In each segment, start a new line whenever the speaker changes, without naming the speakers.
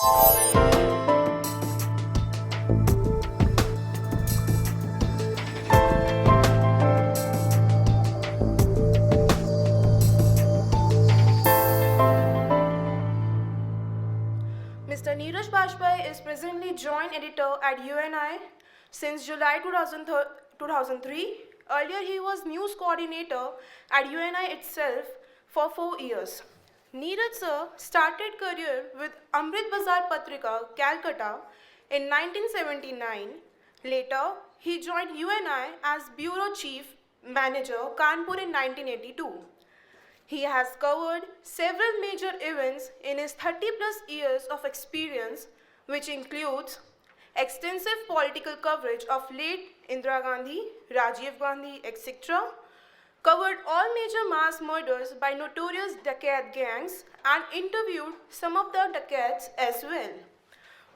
Mr. Neeraj Bajpai is presently joint editor at UNI since July 2003. Earlier, he was news coordinator at UNI itself for 4 years. Neeraj sir started career with Amrit Bazar Patrika, Calcutta in 1979. Later, he joined UNI as bureau chief manager Kanpur in 1982. He has covered several major events in his 30 plus years of experience, which includes extensive political coverage of late Indira Gandhi, Rajiv Gandhi, etc., covered all major mass murders by notorious dacoit gangs, and interviewed some of the dacoits as well.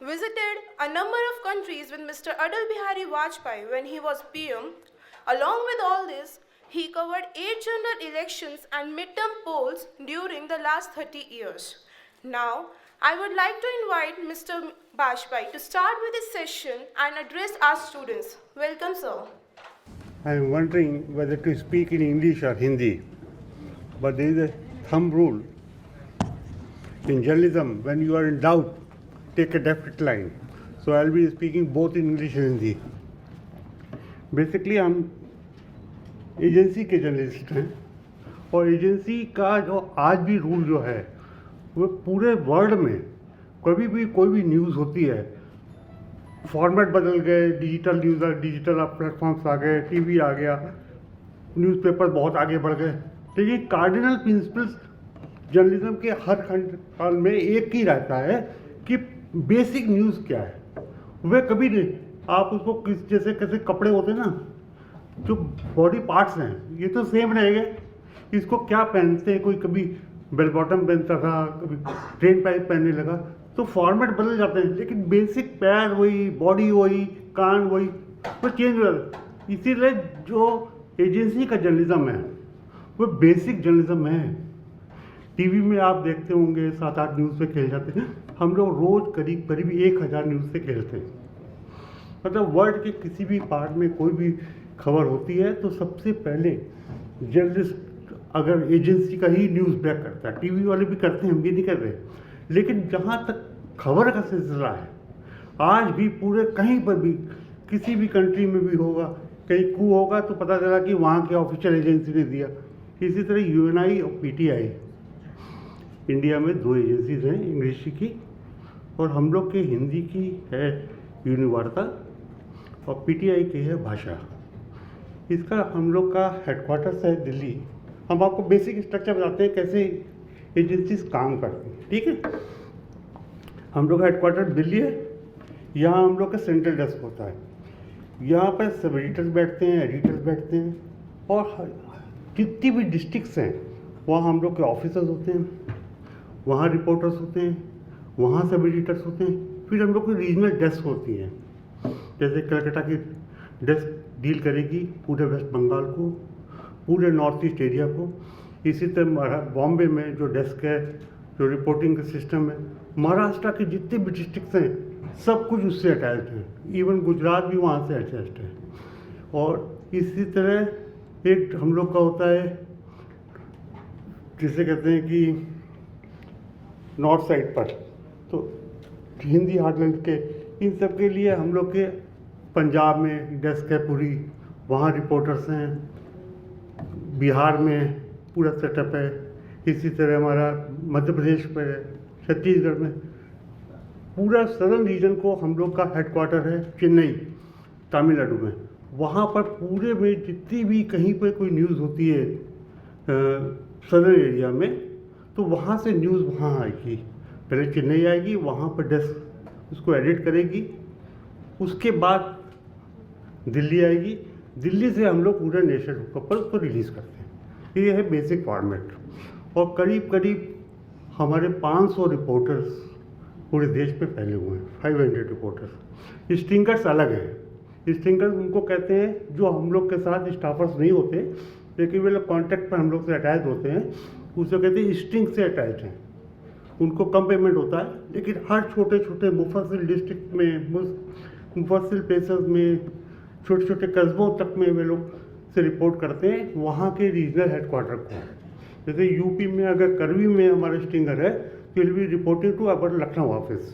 Visited a number of countries with Mr. Atal Bihari Vajpayee when he was PM. Along with all this, he covered 8 general elections and midterm polls during the last 30 years. Now, I would like to invite Mr. Bajpai to start with his session and address our students. Welcome, sir.
I am wondering whether to speak in English or Hindi, but there is a thumb rule in journalism: when you are in doubt, take a definite line. So I will be speaking both in English and Hindi. Basically, हम agency के journalist हैं, और agency का जो आज भी rule जो है वो पूरे वर्ल्ड में कभी भी कोई भी न्यूज़ होती है, फॉर्मेट बदल गए, डिजिटल न्यूज़, डिजिटल प्लेटफॉर्म्स आ गए, टीवी आ गया, न्यूज़पेपर बहुत आगे बढ़ गए, लेकिन कार्डिनल प्रिंसिपल्स जर्नलिज्म के हर खंड में एक ही रहता है कि बेसिक न्यूज़ क्या है। वह कभी नहीं, आप उसको किस जैसे कैसे कपड़े होते हैं ना, जो बॉडी पार्ट्स हैं, ये तो सेम रहेंगे। इसको क्या पहनते हैं, कोई कभी बेल बॉटम पहनता था, कभी ट्रेन पाइप पहनने लगा, तो फॉर्मेट बदल जाते हैं, लेकिन बेसिक पैर वही, बॉडी वही, कान वही, वो चेंज हो जाता है। इसीलिए जो एजेंसी का जर्नलिज्म है वो बेसिक जर्नलिज्म है। टीवी में आप देखते होंगे 7-8 न्यूज़ पे खेल जाते हैं, हम लोग रोज़ करीब 1000 न्यूज़ से खेलते हैं। मतलब वर्ल्ड के किसी भी पार्ट में कोई भी खबर होती है तो सबसे पहले जर्नलिस्ट अगर एजेंसी का ही न्यूज़ ब्रेक करता है, टीवी वाले भी करते हैं, हम भी नहीं कर रहे, लेकिन जहाँ तक खबर का सिलसिला है, आज भी पूरे कहीं पर भी किसी भी कंट्री में भी होगा, कहीं कू होगा तो पता चला कि वहाँ के ऑफिशियल एजेंसी ने दिया। इसी तरह यूएनआई और पीटीआई, इंडिया में 2 एजेंसीज हैं इंग्लिश की, और हम लोग के हिंदी की है यूनिवार्ता और पीटीआई की है भाषा। इसका हम लोग का हेडक्वार्टर्स है दिल्ली। हम आपको बेसिक स्ट्रक्चर बताते हैं कैसे एजेंसीज काम करती हैं, ठीक है। हम लोग का हेडक्वार्टर दिल्ली है, यहाँ हम लोग का सेंट्रल डेस्क होता है, यहाँ पर सब एडिटर्स बैठते हैं, एडिटर्स बैठते हैं, और जितनी भी डिस्ट्रिक्ट्स हैं वहाँ हम लोग के ऑफिसर्स होते हैं, वहाँ रिपोर्टर्स होते हैं, वहाँ सब एडिटर्स होते हैं। फिर हम लोग की रीजनल डेस्क होती हैं, जैसे कलकत्ता की डेस्क डील करेगी पूरे वेस्ट बंगाल को, पूरे नॉर्थ ईस्ट एरिया को। इसी तरह बॉम्बे में जो डेस्क है, जो रिपोर्टिंग का सिस्टम है, महाराष्ट्र के जितने भी डिस्ट्रिक्ट्स हैं सब कुछ उससे अटैच्ड है, इवन गुजरात भी वहाँ से अटैच्ड है। और इसी तरह एक हम लोग का होता है जिसे कहते हैं कि नॉर्थ साइड पर, तो हिंदी हार्टलैंड के, इन सब के लिए हम लोग के पंजाब में डेस्क है पूरी, वहाँ रिपोर्टर्स हैं, बिहार में पूरा सेटअप है, इसी तरह हमारा मध्य प्रदेश में, छत्तीसगढ़ में, पूरा सदर्न रीजन को हम लोग का हेडक्वार्टर है चेन्नई, तमिलनाडु में। वहाँ पर पूरे में जितनी भी कहीं पर कोई न्यूज़ होती है सदर्न एरिया में, तो वहाँ से न्यूज़ वहाँ आएगी, पहले चेन्नई आएगी, वहाँ पर डेस्क उसको एडिट करेगी, उसके बाद दिल्ली आएगी, दिल्ली से हम लोग पूरे नेशनल पर उसको रिलीज़ करते हैं। ये है बेसिक फॉर्मेट। और करीब करीब हमारे 500 रिपोर्टर्स पूरे देश पे फैले हुए हैं, 500 रिपोर्टर्स। स्टिंगर्स अलग हैं, स्टिंगर्स उनको कहते हैं जो हम लोग के साथ स्टाफर्स नहीं होते, लेकिन वे लोग कॉन्टैक्ट पर हम लोग से अटैच होते हैं, उसे कहते हैं स्टिंग से अटैच हैं। उनको कम पेमेंट होता है, लेकिन हर छोटे छोटे मुफस्सिल डिस्ट्रिक्ट में, मुफस्सिल प्लेसेस में, छोटे छोटे कस्बों तक में वे लोग से रिपोर्ट करते हैं वहाँ के रीजनल हेडक्वार्टर को। जैसे यूपी में अगर करवी में हमारा स्टिंगर है तो will be reporting to our Lucknow office.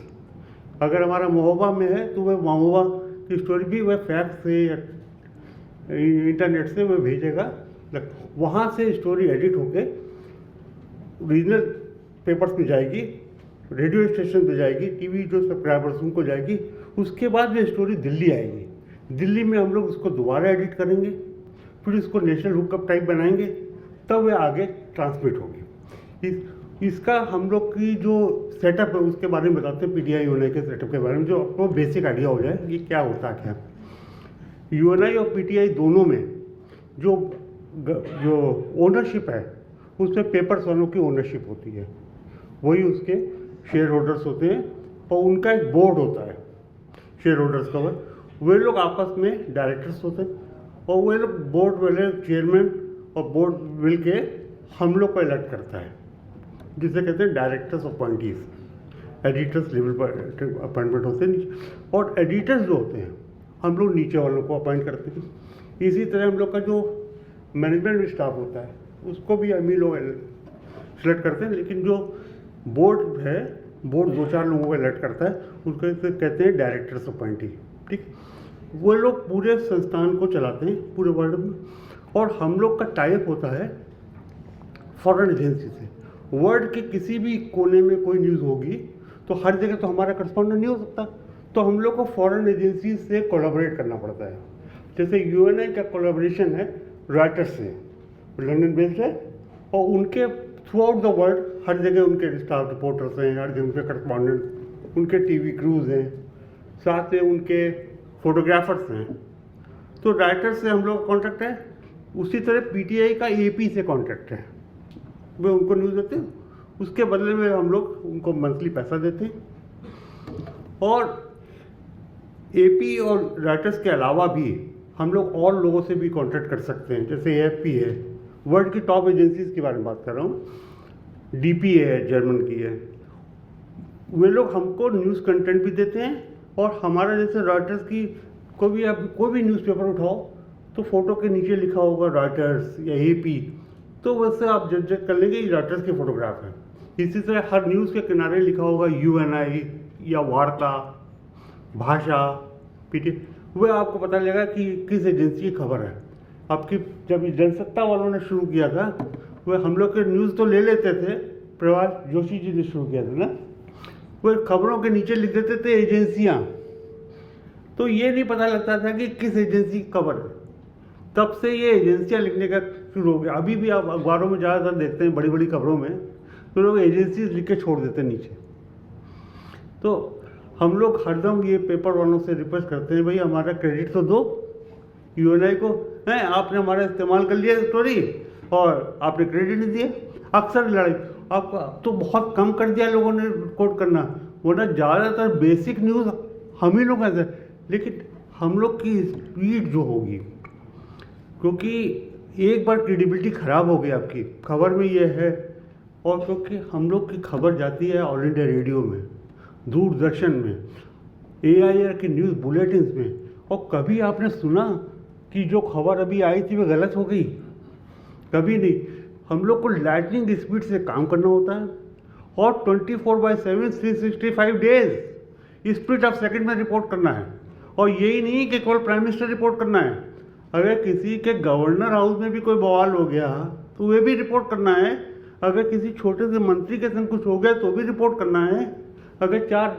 अगर हमारा महोबा में है तो वह महोबा की स्टोरी भी वह फैक्स से या इंटरनेट से वह भेजेगा, वहाँ से स्टोरी एडिट होके रीजनल पेपर्स में जाएगी, रेडियो स्टेशन पे जाएगी, टीवी जो सब्सक्राइबर्स उनको जाएगी, उसके बाद ये स्टोरी दिल्ली आएगी। दिल्ली में हम लोग उसको दोबारा एडिट करेंगे, फिर इसको नेशनल हुकअप टाइप बनाएंगे, तब वह आगे ट्रांसमिट होगी। इसका हम लोग की जो सेटअप है उसके बारे में बताते हैं, पीटीआई यूएनआई के सेटअप के बारे में, जो आपको बेसिक आइडिया हो जाए ये क्या होता है। क्या यूएनआई और पीटीआई दोनों में जो ओनरशिप है उसमें पेपर्स वालों की ओनरशिप होती है, वही उसके शेयर होल्डर्स होते हैं, और उनका एक बोर्ड होता है शेयर होल्डर्स का। वे लोग आपस में डायरेक्टर्स होते हैं, और वे लोग बोर्ड वाले चेयरमैन और बोर्ड मिल के हम लोग को अलर्ट करता है, जिसे कहते हैं डायरेक्टर्स अपॉइंटीज। एडिटर्स लेवल पर अपॉइंटमेंट होते हैं, और एडिटर्स जो होते हैं हम लोग नीचे वालों को अपॉइंट करते हैं। इसी तरह हम लोग का जो मैनेजमेंट स्टाफ होता है उसको भी हम ही लोग सिलेक्ट करते हैं, लेकिन जो बोर्ड है, बोर्ड 2-4 लोगों को अलर्ट करता है, उसको कहते हैं डायरेक्टर्स अपॉइंटी। ठीक, वो लोग पूरे संस्थान को चलाते हैं पूरे वर्ल्ड में, और हम लोग का टाइप होता है फॉरेन एजेंसी से। वर्ल्ड के किसी भी कोने में कोई न्यूज़ होगी तो हर जगह तो हमारा करस्पॉन्डेंट नहीं हो सकता, तो हम लोग को फॉरेन एजेंसी से कोलैबोरेट करना पड़ता है। जैसे यूएनआई का कोलैबोरेशन है रॉयटर्स से, लंदन बेस्ड है, और उनके थ्रू आउट द वर्ल्ड हर जगह उनके स्टाफ रिपोर्टर्स हैं, हर जगह उनके करस्पॉन्डेंट, उनके टीवी क्रूज हैं, साथ में उनके फोटोग्राफर्स हैं। तो राइटर्स से हम लोग का कॉन्ट्रैक्ट है। उसी तरह पीटीआई का एपी से कॉन्ट्रैक्ट है, वे उनको न्यूज़ देते हैं, उसके बदले में हम लोग उनको मंथली पैसा देते हैं। और एपी और राइटर्स के अलावा भी हम लोग और लोगों से भी कॉन्ट्रैक्ट कर सकते हैं, जैसे एएफपी है, वर्ल्ड की टॉप एजेंसीज के बारे में बात कर रहा हूँ, डीपीए है, जर्मन की है। वे लोग हमको न्यूज़ कंटेंट भी देते हैं, और हमारा जैसे रॉयटर्स की कोई भी न्यूज़पेपर उठाओ तो फोटो के नीचे लिखा होगा रॉयटर्स या एपी, तो वैसे आप जज कर लेंगे ये रॉयटर्स के फोटोग्राफ है। इसी तरह हर न्यूज़ के किनारे लिखा होगा यूएनआई या वार्ता, भाषा, पीटी, वह आपको पता लगेगा कि किस एजेंसी की खबर है। आपकी जब जनसत्ता वालों ने शुरू किया था, वह हम लोग के न्यूज़ तो ले लेते थे, प्रभात जोशी जी ने शुरू किया था ना, वह खबरों के नीचे लिख देते थे एजेंसियाँ, तो ये नहीं पता लगता था कि किस एजेंसी की खबर है। तब से ये एजेंसियाँ लिखने का शुरू हो गया। अभी भी आप अखबारों में ज़्यादातर देखते हैं, बड़ी बड़ी खबरों में तो लोग एजेंसीज लिख के छोड़ देते हैं नीचे। तो हम लोग हरदम ये पेपर वालों से रिक्वेस्ट करते हैं, भाई हमारा क्रेडिट तो दो यूएनआई को, हैं आपने हमारा इस्तेमाल कर लिया स्टोरी और आपने क्रेडिट नहीं दिया। अक्सर लड़ाई आपका तो बहुत कम कर दिया लोगों ने कोट करना, वरना ज़्यादातर बेसिक न्यूज़ हम ही लोग ऐसे, लेकिन हम लोग की स्पीड जो होगी, क्योंकि एक बार क्रेडिबिलिटी ख़राब हो गई आपकी खबर में ये है, और क्योंकि हम लोग की खबर जाती है ऑल इंडिया रेडियो में, दूरदर्शन में, AIR के न्यूज़ बुलेटिन्स में, और कभी आपने सुना कि जो खबर अभी आई थी वो गलत हो गई? कभी नहीं। हम लोग को लाइटनिंग स्पीड से काम करना होता है, और 24/7 365 डेज स्प्लिट ऑफ सेकंड में रिपोर्ट करना है। और यही नहीं कि केवल प्राइम मिनिस्टर रिपोर्ट करना है, अगर किसी के गवर्नर हाउस में भी कोई बवाल हो गया तो वे भी रिपोर्ट करना है, अगर किसी छोटे से मंत्री के संग कुछ हो गया तो भी रिपोर्ट करना है, अगर 4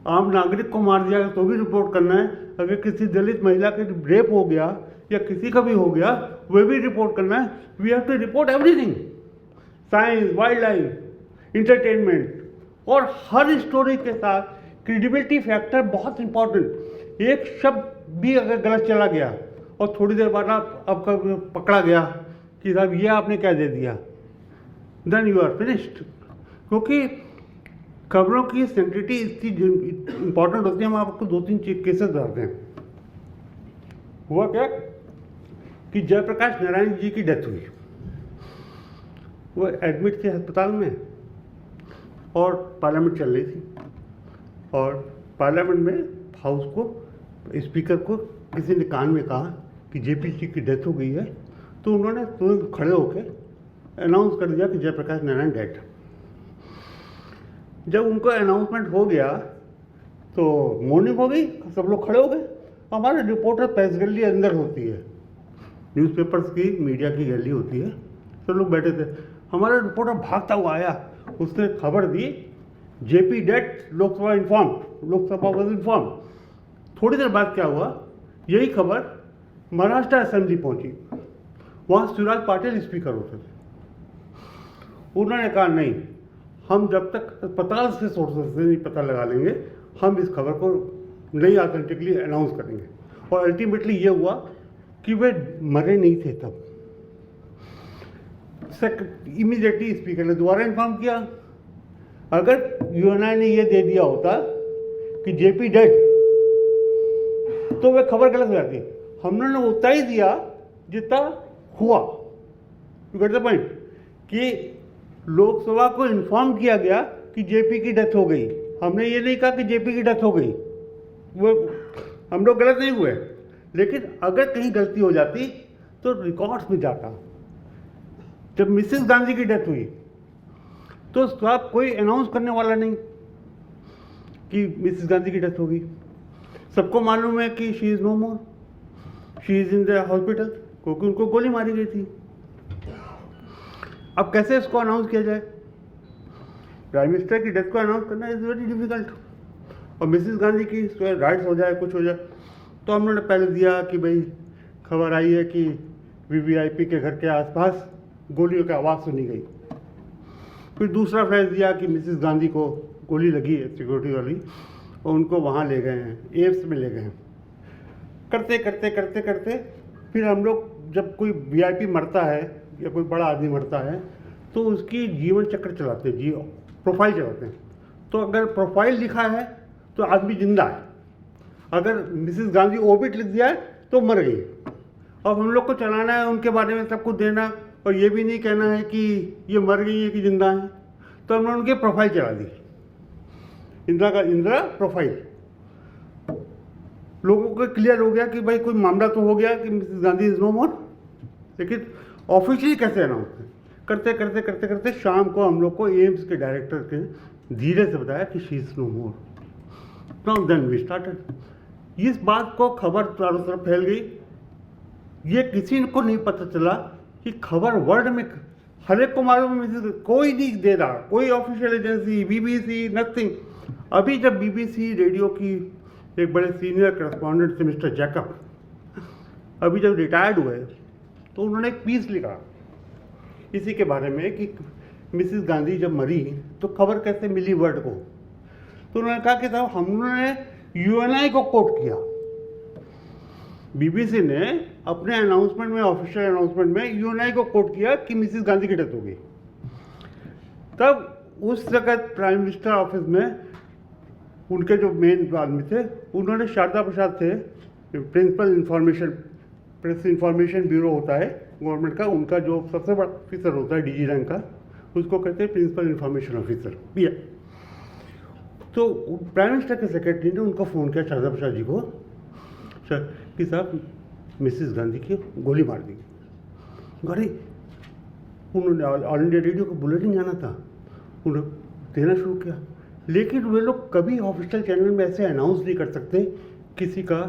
आम नागरिक को मार दिया तो भी रिपोर्ट करना है, अगर किसी दलित महिला के रेप हो गया या किसी का भी हो गया वह भी रिपोर्ट करना है। We have to report everything, science, wildlife, entertainment, और हर स्टोरी के साथ क्रेडिबिलिटी फैक्टर बहुत इंपॉर्टेंट। एक शब्द भी अगर गलत चला गया और थोड़ी देर बाद आपका पकड़ा गया कि साहब ये आपने क्या दे दिया, देन यू आर फिनिश्ड। क्योंकि खबरों की सेंसिटिविटी इतनी इंपॉर्टेंट होती है। हम आपको 2-3 केसेस बताते हैं। हुआ क्या कि जयप्रकाश नारायण जी की डेथ हुई, वो एडमिट थे अस्पताल में, और पार्लियामेंट चल रही थी, और पार्लियामेंट में हाउस को स्पीकर को किसी ने कान में कहा कि जेपी जी की डेथ हो गई है, तो उन्होंने तुरंत खड़े होकर अनाउंस कर दिया कि जयप्रकाश नारायण डेड। जब उनको अनाउंसमेंट हो गया तो मॉर्निंग हो गई, सब लोग खड़े हो गए। हमारे रिपोर्टर प्रेस गैलरी अंदर होती है, न्यूज़पेपर्स की मीडिया की गैलरी होती है, सब लोग बैठे थे। हमारा रिपोर्टर भागता हुआ आया, उसने खबर दी JP dead, Lok Sabha inform, Lok Sabha was inform. थोड़ी देर बाद क्या हुआ, यही खबर महाराष्ट्र असेंबली पहुंची, वहाँ शिवराज पाटिल स्पीकर होते थे। उन्होंने कहा नहीं, हम जब तक अस्पताल से सोर्सेस से नहीं पता लगा लेंगे, हम इस खबर को नहीं ऑथेंटिकली अनाउंस करेंगे। और अल्टीमेटली ये हुआ कि वे मरे नहीं थे तब। इमीडिएटली स्पीकर ने दोबारा इन्फॉर्म किया। अगर यूएनआई ने ये दे दिया होता कि जेपी डेड, तो वह खबर गलत हो जाती। हमने उतना ही दिया जितना हुआ। यू गेट द पॉइंट, कि लोकसभा को इन्फॉर्म किया गया कि जेपी की डेथ हो गई। हमने ये नहीं कहा कि जेपी की डेथ हो गई, वो हम लोग गलत नहीं हुए। लेकिन अगर कहीं गलती हो जाती तो रिकॉर्ड्स में जाता। जब मिसेस गांधी की डेथ हुई तो साहब कोई अनाउंस करने वाला नहीं कि मिसेस गांधी की डेथ हो गई। सबको मालूम है कि she is no more, she is in the hospital, क्योंकि उनको गोली मारी गई थी। अब कैसे इसको अनाउंस किया जाए? प्राइम मिनिस्टर की डेथ को अनाउंस करना इज़ वेरी डिफिकल्ट। और मिसेस गांधी की राइट्स हो जाए, कुछ हो जाए, तो हम लोगों ने पहले दिया कि भाई खबर आई है कि वीवीआईपी के घर के आसपास गोलियों की आवाज़ सुनी गई। फिर दूसरा फ्लैश दिया कि मिसेस गांधी को गोली लगी है सिक्योरिटी वाली, और उनको वहाँ ले गए हैं, एम्स में ले गए हैं। करते करते करते करते फिर हम लोग जब कोई वीआईपी मरता है या कोई बड़ा आदमी मरता है तो उसकी जीवन चक्र चलाते हैं, प्रोफाइल चलाते हैं। तो अगर प्रोफाइल लिखा है तो आदमी जिंदा है, अगर मिसेस गांधी ओबिट लिख दिया है तो मर गई। अब हम लोग को चलाना है, उनके बारे में सब कुछ देना, और ये भी नहीं कहना है कि ये मर गई है कि जिंदा है। तो हमने उनकी प्रोफाइल चला दी, इंदिरा प्रोफाइल। लोगों को क्लियर हो गया कि भाई कोई मामला तो हो गया कि मिसेस गांधी इज नो मोर, लेकिन ऑफिशियली कैसे अनाउंस करते करते करते करते शाम को हम लोग को एम्स के डायरेक्टर के धीरे से बताया कि she is no more. Now then we started. इस बात को खबर चारों तरफ फैल गई। ये किसी को नहीं पता चला कि खबर वर्ल्ड में हर एक को मालूम है, कोई नहीं दे रहा, कोई ऑफिशियल एजेंसी, बीबीसी, नथिंग। अभी जब बीबीसी रेडियो की एक बड़े सीनियर करस्पॉन्डेंट थे मिस्टर जैकब, अभी जब रिटायर्ड हुए तो उन्होंने एक पीस लिखा इसी के बारे में कि मिसेस गांधी जब मरी तो खबर कैसे मिली वर्ल्ड को। तो उन्होंने कहा कि साहब हमने यूएनआई को कोट किया। बीबीसी ने अपने अनाउंसमेंट में, ऑफिशियल अनाउंसमेंट में यूएनआई को कोट किया कि मिसेस गांधी की डेथ हो गई। तब उस वक्त प्राइम मिनिस्टर ऑफिस में उनके जो मेन आदमी थे, उन्होंने शारदा प्रसाद थे, principal information, press information bureau होता है गवर्नमेंट का, उनका जो सबसे बड़ा ऑफिसर होता है डीजी रैंक का, उसको कहते हैं प्रिंसिपल इंफॉर्मेशन ऑफिसर, पीए। तो प्राइम मिनिस्टर के सेक्रेटरी ने उनको फ़ोन किया शारदा प्रसाद जी को, सर कि साहब मिसेस गांधी की गोली मार दी। गाड़ी उन्होंने ऑल इंडिया रेडियो को बुलेटिन जाना था, उन्होंने देना शुरू किया। लेकिन वे लोग कभी ऑफिशियल चैनल में ऐसे अनाउंस नहीं कर सकते किसी का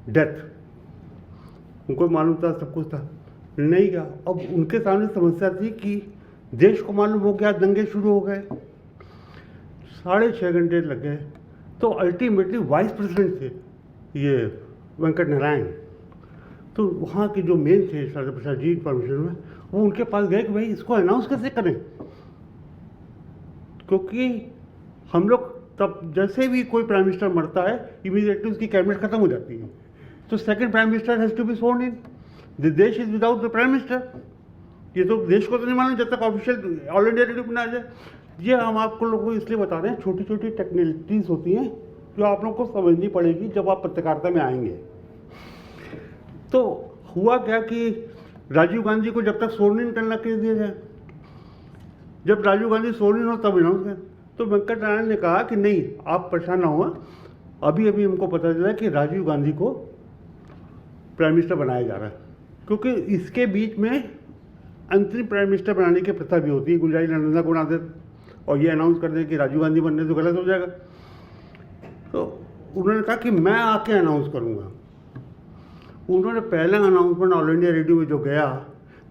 डेथ। उनको मालूम था, सब कुछ था, नहीं गया। अब उनके सामने समस्या थी कि देश को मालूम हो गया, दंगे शुरू हो गए, 6.5 घंटे लग गए। तो अल्टीमेटली वाइस प्रेसिडेंट थे ये वेंकट नारायण, तो वहाँ के जो मेन थे शारदा प्रसाद जी इंफॉर्मेशन में, वो उनके पास गए कि भाई इसको अनाउंस कैसे करें, क्योंकि हम लोग तब जैसे भी कोई प्राइम मिनिस्टर मरता है इमीडिएटली उसकी कैबिनेट खत्म हो जाती है। तो second prime minister has to be sworn in. The देश is without the prime minister. ये तो देश को तो नहीं मालूम जब तक ऑफिशियल ऑल इंडिया रेडियो में आ जाए। ये हम आपको लोगों को इसलिए बता रहे हैं, छोटी छोटी टेक्निकलिटीज़ होती हैं जो आप लोग को समझनी पड़ेगी जब आप पत्रकारिता में आएंगे। तो हुआ क्या कि राजीव गांधी को जब तक स्worn इन करना कर दिया जाए, जब राजीव गांधी स्worn इन हो तब अनाउंस कर। तो वेंकट नारायण ने कहा कि नहीं, आप परेशान ना हुआ, अभी अभी हमको पता चला कि राजीव गांधी को प्राइम मिनिस्टर बनाया जा रहा है, क्योंकि इसके बीच में अंतरिम प्राइम मिनिस्टर बनाने की प्रथा भी होती है। गुलजारी नंदा को बना दे और ये अनाउंस कर दे कि राजीव गांधी बनने तो गलत हो जाएगा। तो उन्होंने कहा कि मैं आके अनाउंस करूँगा। उन्होंने पहला अनाउंसमेंट ऑल इंडिया रेडियो में जो गया,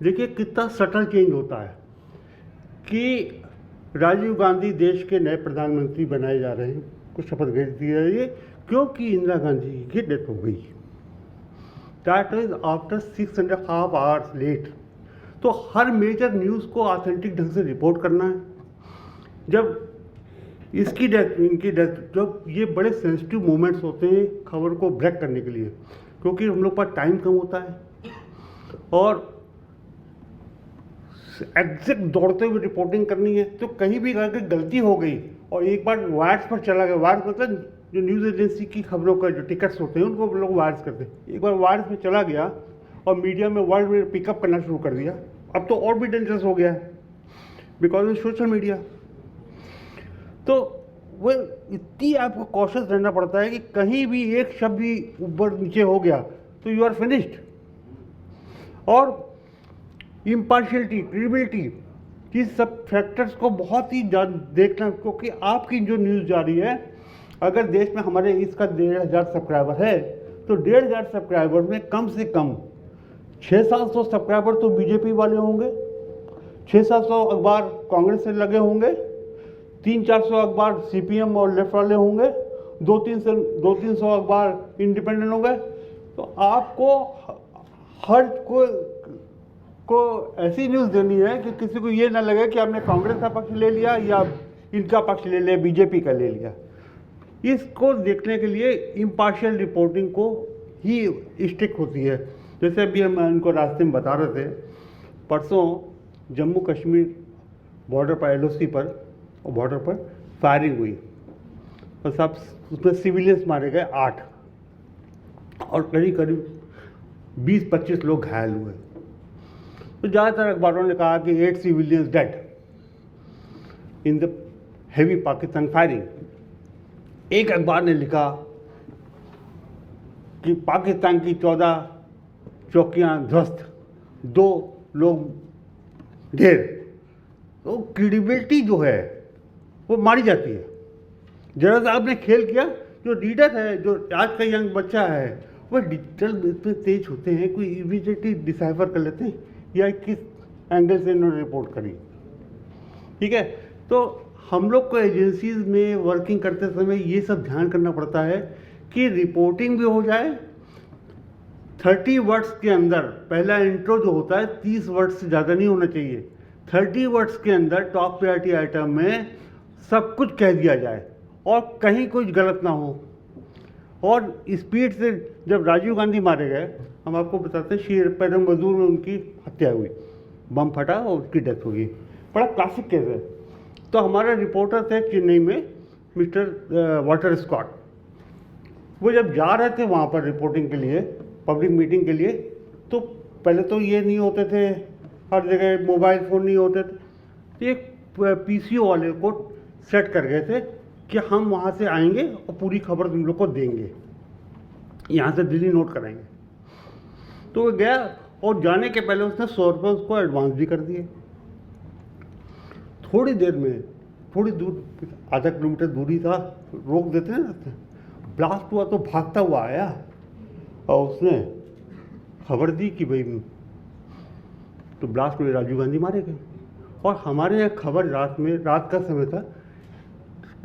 देखिए कितना सटल चेंज होता है कि राजीव गांधी देश के नए प्रधानमंत्री बनाए जा रहे हैं, कुछ शपथ ग्रहण दी जा रही है, क्योंकि इंदिरा गांधी की डेथ हो गई। That is after 6.5 hours late. तो हर मेजर न्यूज़ को ऑथेंटिक ढंग से रिपोर्ट करना है। जब इसकी डेथ, इनकी डेथ, जब ये बड़े सेंसिटिव मोमेंट्स होते हैं खबर को ब्रेक करने के लिए, क्योंकि हम लोग पास टाइम कम होता है और एग्जैक्ट दौड़ते हुए रिपोर्टिंग करनी है, तो कहीं भी अगर गलती हो गई और एक बार वायर्स पर चला गया, वायर्स मतलब जो न्यूज़ एजेंसी की खबरों का जो टिकट्स होते हैं उनको लोग वायर्स करते हैं, एक बार वायर्स में चला गया और मीडिया में वर्ल्ड में पिकअप करना शुरू कर दिया, अब तो और भी डेंजरस हो गया है बिकॉज ऑफ सोशल मीडिया। तो वो इतनी आपको कॉशियस रहना पड़ता है कि कहीं भी एक शब्द भी ऊपर नीचे हो गया तो यू आर फिनिश्ड। और इम्पार्शियलिटी, क्रेडिबिलिटी, ये सब फैक्टर्स को बहुत ही देखना, क्योंकि आपकी जो न्यूज़ जा रही है, अगर देश में हमारे इसका 1,500 सब्सक्राइबर है तो 1,500 सब्सक्राइबर में कम से कम 600-700 सब्सक्राइबर तो बीजेपी वाले होंगे, 600-700 अखबार कांग्रेस से लगे होंगे, 300-400 अखबार सीपीएम और लेफ्ट वाले होंगे, 200-300 अखबार इंडिपेंडेंट होंगे। तो आपको हर को ऐसी न्यूज़ देनी है कि किसी को ये ना लगे कि आपने कांग्रेस का पक्ष ले लिया या इनका पक्ष ले लिया, बीजेपी का ले लिया। इसको देखने के लिए इम्पार्शियल रिपोर्टिंग को ही स्टिक होती है। जैसे अभी हम इनको रास्ते में बता रहे थे, परसों जम्मू कश्मीर बॉर्डर पर, एलओसी पर और बॉर्डर पर फायरिंग हुई और सब उसमें सिविलियंस मारे गए 8 और करीब करीब 20-25 लोग घायल हुए। तो ज़्यादातर अखबारों ने कहा कि 8 civilians dead in the heavy Pakistan firing. एक अखबार ने लिखा कि पाकिस्तान की 14 चौकियां ध्वस्त, 2 लोग ढेर। तो क्रेडिबिलिटी जो है वो मारी जाती है। जरा सा आपने खेल किया, जो रीडर है, जो आज का यंग बच्चा है, वो डिजिटल इतने तेज होते हैं, कोई इमीडिएटली डिसाइफर कर लेते हैं या किस एंगल से इन्होंने रिपोर्ट करी। ठीक है, तो हम लोग को एजेंसीज में वर्किंग करते समय ये सब ध्यान करना पड़ता है कि रिपोर्टिंग भी हो जाए 30 वर्ड्स के अंदर। पहला इंट्रो जो होता है 30 वर्ड्स से ज़्यादा नहीं होना चाहिए। 30 वर्ड्स के अंदर टॉप प्रायोरिटी आइटम में सब कुछ कह दिया जाए और कहीं कुछ गलत ना हो। और स्पीड से, जब राजीव गांधी मारे गए, हम आपको बताते हैं शेर पैरम मजदूर में उनकी हत्या हुई, बम फटा और उसकी डेथ हुई। बड़ा क्लासिक केस है। तो हमारा रिपोर्टर थे चेन्नई में, मिस्टर वाटर स्कॉट। वो जब जा रहे थे वहाँ पर रिपोर्टिंग के लिए, पब्लिक मीटिंग के लिए, तो पहले तो ये नहीं होते थे, हर जगह मोबाइल फ़ोन नहीं होते थे। तो एक पीसीओ वाले को सेट कर गए थे कि हम वहाँ से आएंगे और पूरी खबर तुम लोग को देंगे, यहाँ से दिल्ली नोट कराएंगे। तो वो गया और जाने के पहले उसने 100 रुपये उसको एडवांस भी कर दिए। थोड़ी देर में, थोड़ी दूर, आधा किलोमीटर दूरी था, रोक देते हैं रास्ते, ब्लास्ट हुआ तो भागता हुआ आया और उसने खबर दी कि भाई, तो ब्लास्ट में राजीव गांधी मारे गए। और हमारे यहाँ खबर रात का समय था,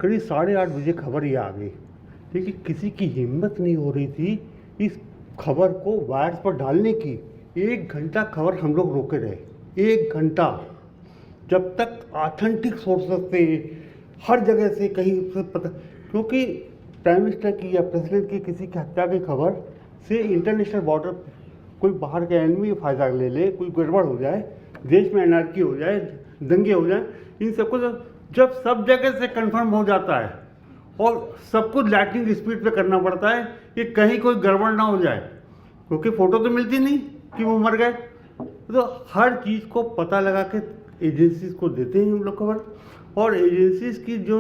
करीब 8:30 बजे खबर ये आ गई। लेकिन किसी की हिम्मत नहीं हो रही थी इस खबर को वायर्स पर डालने की। 1 घंटा खबर हम लोग रोके रहे, 1 घंटा, जब तक ऑथेंटिक सोर्सेस से, हर जगह से कहीं से पता, क्योंकि प्राइम मिनिस्टर की या प्रेसिडेंट की किसी की हत्या की खबर से इंटरनेशनल बॉर्डर कोई बाहर का एनिमी फ़ायदा ले ले, कोई गड़बड़ हो जाए, देश में एनार्की हो जाए, दंगे हो जाए, इन सबको जब सब जगह से कंफर्म हो जाता है और सब कुछ लाइटनिंग स्पीड पे करना पड़ता है कि कहीं कोई गड़बड़ ना हो जाए, क्योंकि फ़ोटो तो मिलती नहीं कि वो मर गए। तो हर चीज़ को पता लगा के एजेंसीज को देते हैं हम लोग खबर। और एजेंसीज की जो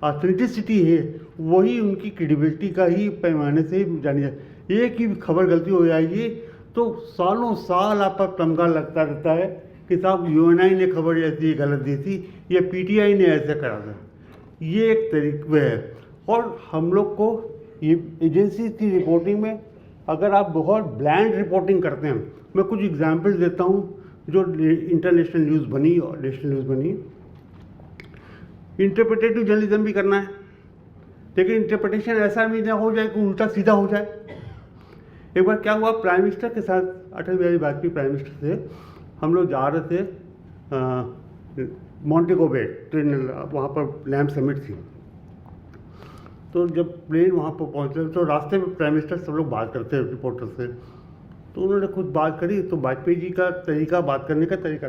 ऑथेंटिसिटी है वही उनकी क्रेडिबिलिटी का ही पैमाने से जानी जाए। एक ही खबर गलती हो जाएगी तो सालों साल आपका तमगा लगता रहता है कि साहब यूएनआई ने खबर ऐसी गलत दी थी या पीटीआई ने ऐसे करा था। ये एक तरीका है। और हम लोग को ये एजेंसी की रिपोर्टिंग में अगर आप बहुत ब्लैंड रिपोर्टिंग करते हैं, मैं कुछ एग्जांपल्स देता हूँ जो इंटरनेशनल न्यूज़ बनी और नेशनल न्यूज़ बनी। इंटरप्रिटेटिव जर्नलिज्म भी करना है, लेकिन इंटरप्रिटेशन ऐसा भी ना हो जाए कि उल्टा सीधा हो जाए। एक बार क्या हुआ, प्राइम मिनिस्टर के साथ, अटल बिहारी वाजपेयी प्राइम मिनिस्टर थे, हम लोग जा रहे थे मोंटेगो बे, ट्रेन वहाँ पर लैम्प समिट थी। तो जब प्लेन वहाँ पर पहुँचे तो रास्ते में प्राइम मिनिस्टर सब लोग बात करते हैं रिपोर्टर से, तो उन्होंने खुद बात करी। तो वाजपेयी जी का तरीका, बात करने का तरीका,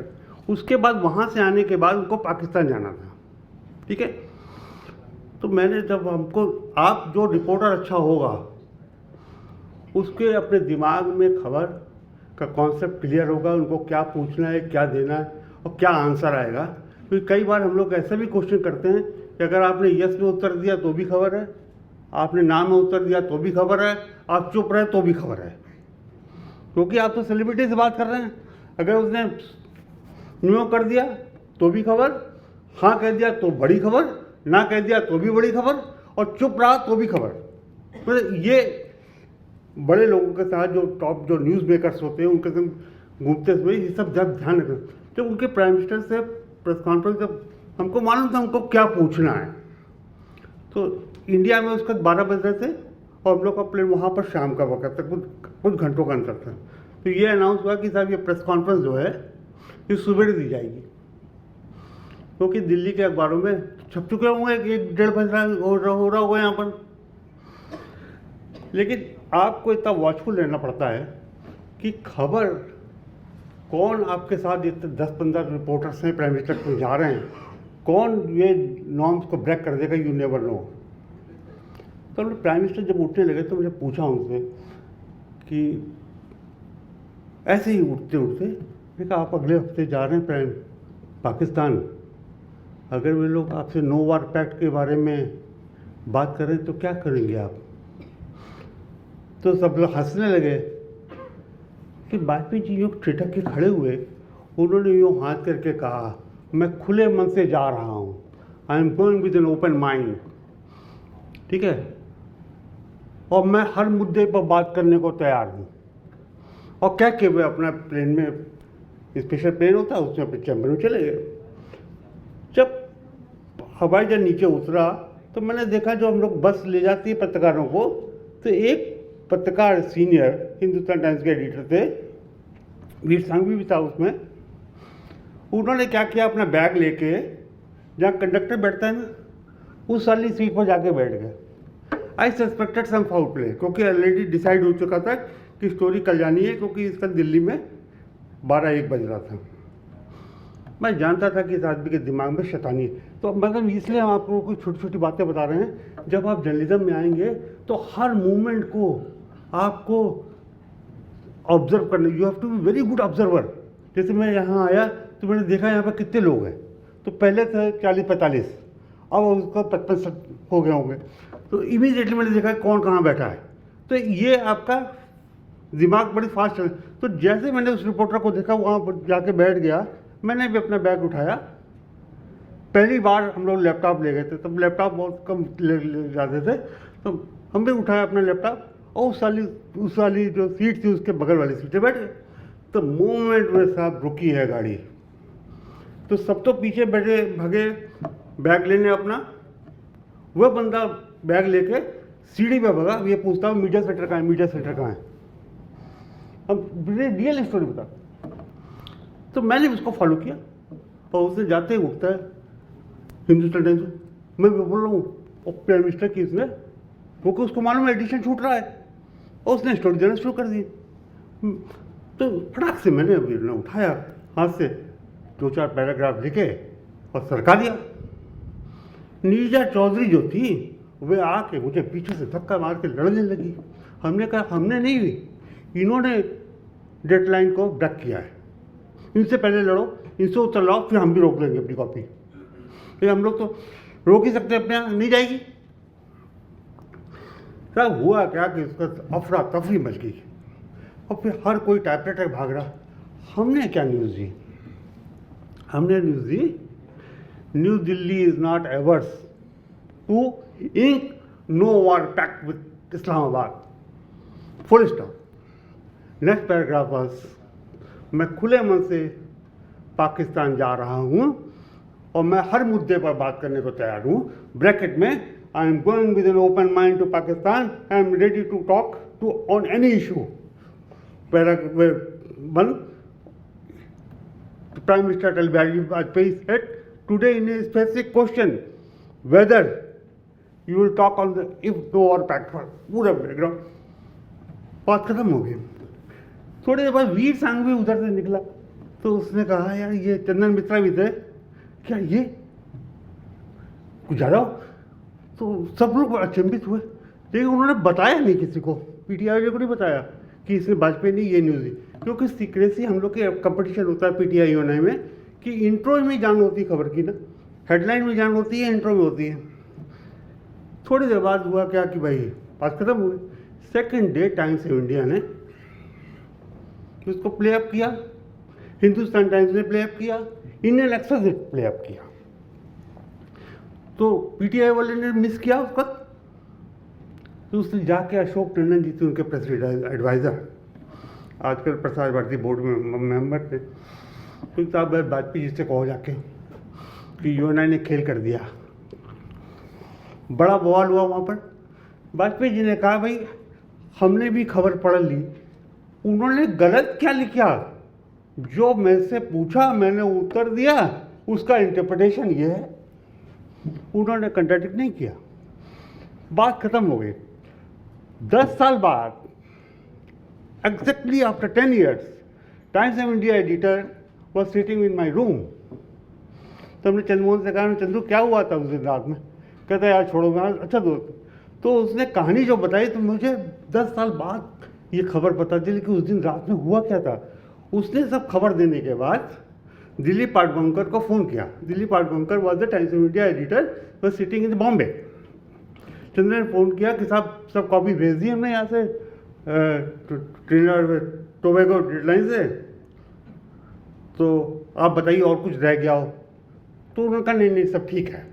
उसके बाद वहाँ से आने के बाद उनको पाकिस्तान जाना था, ठीक है। तो मैंने जब हमको, आप जो रिपोर्टर अच्छा होगा उसके अपने दिमाग में खबर का कॉन्सेप्ट क्लियर होगा, उनको क्या पूछना है, क्या देना है और क्या आंसर आएगा। क्योंकि कई बार हम लोग ऐसा भी क्वेश्चन करते हैं कि अगर आपने यस में उत्तर दिया तो भी खबर है, आपने ना में उत्तर दिया तो भी खबर है, आप चुप रहे तो भी खबर है, क्योंकि आप तो सेलिब्रिटी से बात कर रहे हैं। अगर उसने न्यू कर दिया तो भी खबर, हाँ कह दिया तो बड़ी खबर, ना कह दिया तो भी बड़ी खबर, और चुप रहा तो भी खबर। मतलब ये बड़े लोगों के साथ जो टॉप जो न्यूज़ मेकर्स होते हैं उनके साथ घूमते हुए ये सब जब ध्यान रखें। जब उनके प्राइम मिनिस्टर से प्रेस कॉन्फ्रेंस, जब हमको मालूम था उनको क्या पूछना है, तो इंडिया में उसका 12 बज रहे थे और हम लोग का प्लेन वहाँ पर शाम का वक्त था, कुछ घंटों का अंतर था। तो ये अनाउंस हुआ कि साहब ये प्रेस कॉन्फ्रेंस जो है ये सुबह दी जाएगी, क्योंकि दिल्ली के अखबारों में छप चुके होंगे कि 1-1.5 बज रहा हो रहा होगा यहाँ पर। लेकिन आपको इतना वॉचफुल रहना पड़ता है कि खबर कौन आपके साथ, इतने 10-15 रिपोर्टर्स हैं प्राइम मिनिस्टर को जा रहे हैं, कौन ये नॉर्म्स को ब्रेक कर देगा, यू नेवर नो। तो प्राइम मिनिस्टर जब उठने लगे तो मैंने पूछा उनसे कि ऐसे ही उठते उठते, मैंने कहा आप अगले हफ्ते जा रहे हैं पाकिस्तान, अगर वे लोग आपसे नो वार पैक्ट के बारे में बात करें तो क्या करेंगे आप? तो सब लोग हंसने लगे कि वाजपेयी जी यूँ ठिठक के खड़े हुए, उन्होंने यूँ हाथ करके कहा, मैं खुले मन से जा रहा हूँ, आई am going with an open mind, ठीक है, और मैं हर मुद्दे पर बात करने को तैयार हूँ। और कह के वे अपना प्लेन में, स्पेशल प्लेन होता है उसमें अपने चैम्बर में चले गए। जब हवाई जहाज नीचे उतरा तो मैंने देखा जो हम लोग बस ले जाती है पत्रकारों को, तो एक पत्रकार सीनियर हिंदुस्तान टाइम्स के एडिटर थे, वीर सांघवी भी था उसमें, उन्होंने क्या किया, अपना बैग लेके जहाँ कंडक्टर बैठता है ना उस वाली सीट पर जाके बैठ गए। आई सस्पेक्टेड सम फाउल प्ले, क्योंकि ऑलरेडी डिसाइड हो चुका था कि स्टोरी कल जानी है, क्योंकि इसका दिल्ली में 12-1 बज रहा था। मैं जानता था कि इस आदमी के दिमाग में शैतानी है। तो मतलब इसलिए हम आप लोगों को छोटी छोटी बातें बता रहे हैं। जब आप जर्नलिज्म में आएंगे तो हर मूवमेंट को आपको ऑब्जर्व करना, you have to be very good observer. जैसे मैं यहाँ आया तो मैंने देखा यहाँ पर कितने लोग हैं, तो पहले थे 40-45, अब उसका 55 हो गए होंगे, तो इमीडिएटली मैंने देखा कौन कहाँ बैठा है। तो ये आपका दिमाग बड़ी फास्ट चले। तो जैसे मैंने उस रिपोर्टर को देखा वहाँ पर जाके बैठ गया, मैंने भी अपना बैग उठाया। पहली बार हम लोग लैपटॉप ले गए थे, तब लैपटॉप बहुत कम ले जाते थे, तो हम भी उठाया अपना लैपटॉप और उस वाली जो सीट थी उसके बगल वाली सीट पे बैठ गए। तो मूवमेंट में साहब रुकी है गाड़ी, तो सब तो पीछे बैठे भगे बैग लेने अपना, वह बंदा बैग लेके सीढ़ी पे भगा, ये पूछता हूँ मीडिया सेंटर कहाँ है, मीडिया सेंटर कहाँ है। हम रियल स्टोरी बता, तो मैंने उसको फॉलो किया और उसने जाते ही उठता है हिंदुस्तान टाइम्स, मैं बोल रहा हूँ और प्राइम मिनिस्टर की इसने, क्योंकि उसको मालूम है एडिशन छूट रहा है, और उसने स्टोरी देना शुरू कर दी। तो फटाक से मैंने अभी ना उठाया, हाथ से 2-4 पैराग्राफ लिखे और सरका दिया। नीरजा चौधरी जो थी वे आके मुझे पीछे से धक्का मार के लड़ने लगी। हमने कहा हमने नहीं, इन्होंने डेडलाइन को ब्रेक किया है, इनसे पहले लड़ो, इनसे उत्तर लाओ, फिर हम भी रोक लेंगे अपनी कॉपी। ये हम लोग तो रोक ही सकते अपने यहाँ, नहीं जाएगी। तब हुआ क्या कि उसका अफरा तफरी मच गई और फिर हर कोई टाइपराइटर भाग रहा। हमने क्या न्यूज़ दी? हमने न्यूज़ दी, New Delhi is not averse to ink no war pact with Islamabad, full stop. Next paragraph was, मैं खुले मन से पाकिस्तान जा रहा हूँ और मैं हर मुद्दे पर बात करने को तैयार हूँ। ब्रैकेट में, I am going with an open mind to Pakistan, I am ready to talk to on any issue. One, Prime Minister Atal Bihari Vajpayee said today in a specific question whether you will talk on the if no war pact for पूरा background. बात खत्म हो गई। थोड़ी देर बाद वीर सांग भी उधर से निकला, तो उसने कहा यार ये चंदन मिश्रा भी थे क्या, ये कुछ ज़्यादा हो? तो सब लोग अचंभित हुए, लेकिन उन्होंने बताया नहीं किसी को, पीटीआई को नहीं बताया कि इसने वाजपेयी ने ये न्यूज़ दी, क्योंकि सीक्रेसी हम लोग के कंपटीशन होता है पीटीआई यूएनआई में कि इंट्रो में जान होती है खबर की ना, हेडलाइन में जान होती है, इंट्रो में होती है। थोड़ी देर बाद हुआ क्या कि भाई बात खत्म हो गई। Second day times of India ने उसको प्ले अप किया, हिंदुस्तान टाइम्स ने प्ले अप किया, इंडियन एक्सप्रेस ने प्ले अप किया। तो पीटीआई वाले ने मिस किया उसका, तो उसने जाके अशोक टंडन जी थे उनके प्रेस एडवाइज़र, आजकल प्रसार भारती बोर्ड में मेंबर थे, तो साहब वाजपेयी जी से कहो जाके कि यूएनआई ने खेल कर दिया। बड़ा बवाल हुआ वहाँ पर। वाजपेयी जी ने कहा भाई हमने भी खबर पढ़ ली, उन्होंने गलत क्या लिखा, जो मैं से पूछा मैंने उत्तर दिया, उसका इंटरप्रिटेशन ये है। उन्होंने कंट्राडिक्ट नहीं किया, बात खत्म हो गई। 10 साल बाद, exactly after 10 years, Times of India editor was sitting in my room. तो हमने चंद्रमोहन से कहा चंद्रू क्या हुआ था उस दिन रात में? कहता यार छोड़ो, मैं अच्छा दोस्त। तो उसने कहानी जो बताई तो मुझे 10 साल बाद ये खबर पता चली कि उस दिन रात में हुआ क्या था। उसने सब खबर देने के बाद दिलीप पाटगांवकर को फ़ोन किया। Dilip Patgaonkar was the Times of India editor, was sitting in Bombay. Chandra ने फ़ोन किया कि साहब सब कॉपी भेज दी हमने यहाँ से टोबैगो डेडलाइन से, तो आप बताइए और कुछ रह गया हो। तो उन्होंने कहा नहीं सब ठीक है।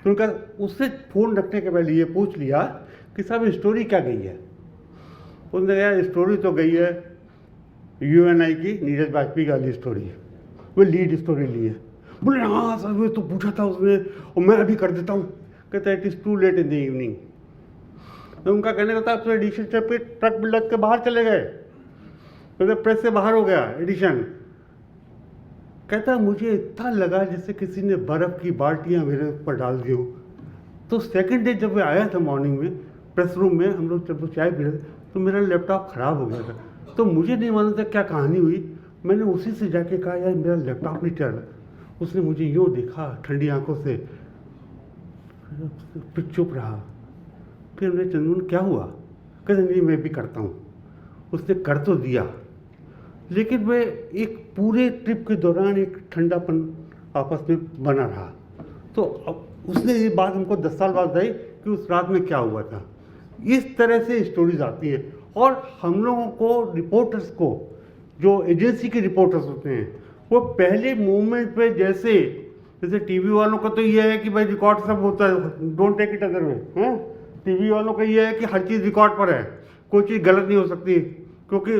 तो उनका उससे फ़ोन रखने के पहले ये पूछ लिया कि साहब स्टोरी क्या गई है। उसने कहा स्टोरी तो गई है यूएनआई की नीरज वाजपेयी वाली स्टोरी है, वो लीड स्टोरी ली है। बोले हाँ सर वो तो पूछा था उसने और मैं अभी कर देता हूँ। कहता है it is too late in the evening. तो उनका कहने का था अब तो एडिशन पे ट्रक बिल्डर के बाहर चले गए, तो प्रेस से बाहर हो गया एडिशन। कहता मुझे इतना लगा जैसे किसी ने बर्फ़ की बाल्टियाँ मेरे ऊपर डाल दी हो। तो सेकंड डे जब मैं आया था मॉर्निंग में प्रेस रूम में, हम लोग जब चाय पी रहे थे, तो मेरा लैपटॉप ख़राब हो गया था। तो मुझे नहीं मालूम था क्या कहानी हुई। मैंने उसी से जाके कहा यार मेरा लैपटॉप नहीं चल रहा। उसने मुझे यूँ देखा ठंडी आंखों से, फिर चुप रहा। फिर हमने चंदन क्या हुआ? कहते नहीं मैं भी करता हूँ। उसने कर तो दिया, लेकिन वह एक पूरे ट्रिप के दौरान एक ठंडापन आपस में बना रहा। तो अब उसने ये बात हमको 10 साल बाद बताई कि उस रात में क्या हुआ था। इस तरह से स्टोरीज आती है। और हम लोगों को रिपोर्टर्स को, जो एजेंसी के रिपोर्टर्स होते हैं, वो पहले मूवमेंट पे जैसे टीवी वालों का तो ये है कि भाई रिकॉर्ड सब होता है, don't take it other way, हैं। टीवी वालों का ये है कि हर चीज़ रिकॉर्ड पर है, कोई चीज़ गलत नहीं हो सकती, क्योंकि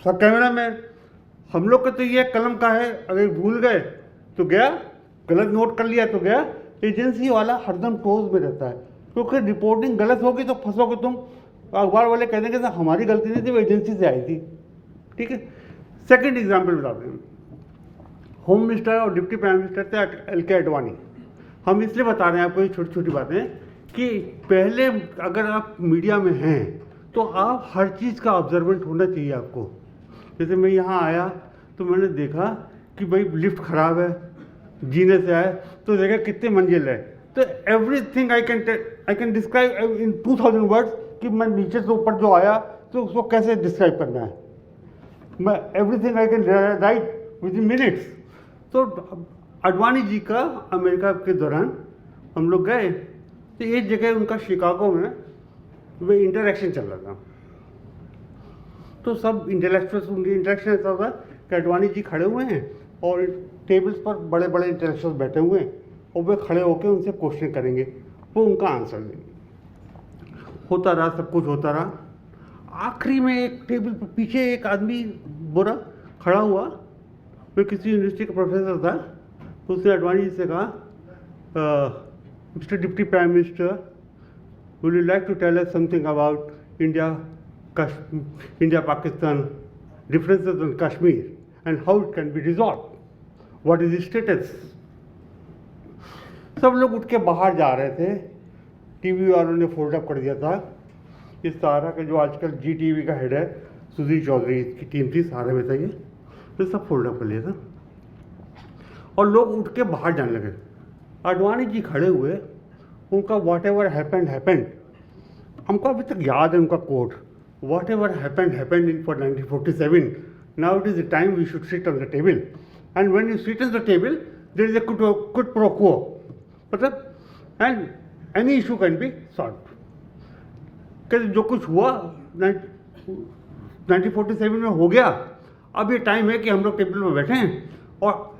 सब कैमरा में। हम लोग का तो ये कलम का है, अगर भूल गए तो गया, गलत नोट कर लिया तो गया। एजेंसी वाला हरदम टोज में रहता है, क्योंकि रिपोर्टिंग गलत होगी तो फंसोगे तुम। अखबार वाले कहते हैं कि हमारी गलती नहीं थी, वो एजेंसी से आई थी। ठीक है। सेकंड एग्जांपल बताते हैं। होम मिनिस्टर और डिप्टी प्राइम मिनिस्टर थे एल.के. आडवाणी। हम इसलिए बता रहे हैं आपको ये छोटी छोटी बातें कि पहले अगर आप मीडिया में हैं तो आप हर चीज़ का ऑब्जर्वेंट होना चाहिए आपको। जैसे मैं यहाँ आया तो मैंने देखा कि भाई लिफ्ट ख़राब है, जीने से आए तो देखा कितने मंजिल है। तो everything I can describe in 2000 words कि मैं नीचे से ऊपर जो आया तो उसको कैसे डिस्क्राइब करना है। मैं everything I can write with in minutes. तो आडवाणी जी का अमेरिका के दौरान हम लोग गए तो एक जगह उनका शिकागो में वे इंटरेक्शन चल रहा था। तो सब इंटेलेक्चुअल्स, उनकी इंटरेक्शन ऐसा होता कि आडवाणी जी खड़े हुए हैं और टेबल्स पर बड़े बड़े इंटेलेक्चुअल्स बैठे हुए हैं और वे खड़े होकर उनसे क्वेश्चन करेंगे, वो उनका आंसर देंगे। होता रहा, सब कुछ होता रहा। आखिरी में एक टेबल पर पीछे एक आदमी बोरा खड़ा हुआ, वो किसी यूनिवर्सिटी का प्रोफेसर था। तो उसने आडवाणी जी से कहा, mister deputy prime minister, would you like to tell us something about India Pakistan differences on Kashmir and how it can be resolve, what is status. सब लोग उठ के बाहर जा रहे थे। टीवी वालों ने फोल्ड अप कर दिया था। इस सहारा के जो आजकल जी टीवी का हेड है सुधीर चौधरी की टीम थी, सहारे में था ये, तो सब फोल्ड अप कर लिया था और लोग उठ के बाहर जाने लगे। आडवाणी जी खड़े हुए, उनका वॉट एवर हैपेंड हैपेंड, हमको अभी तक याद है उनका quote, whatever happened happened in for 1947, now it is the time we should sit on the table and when you sit on the table there is a quid pro quo, मतलब and any issue can be solve. कि जो कुछ हुआ 1947 में हो गया, अब ये टाइम है कि हम लोग टेबल में बैठे हैं और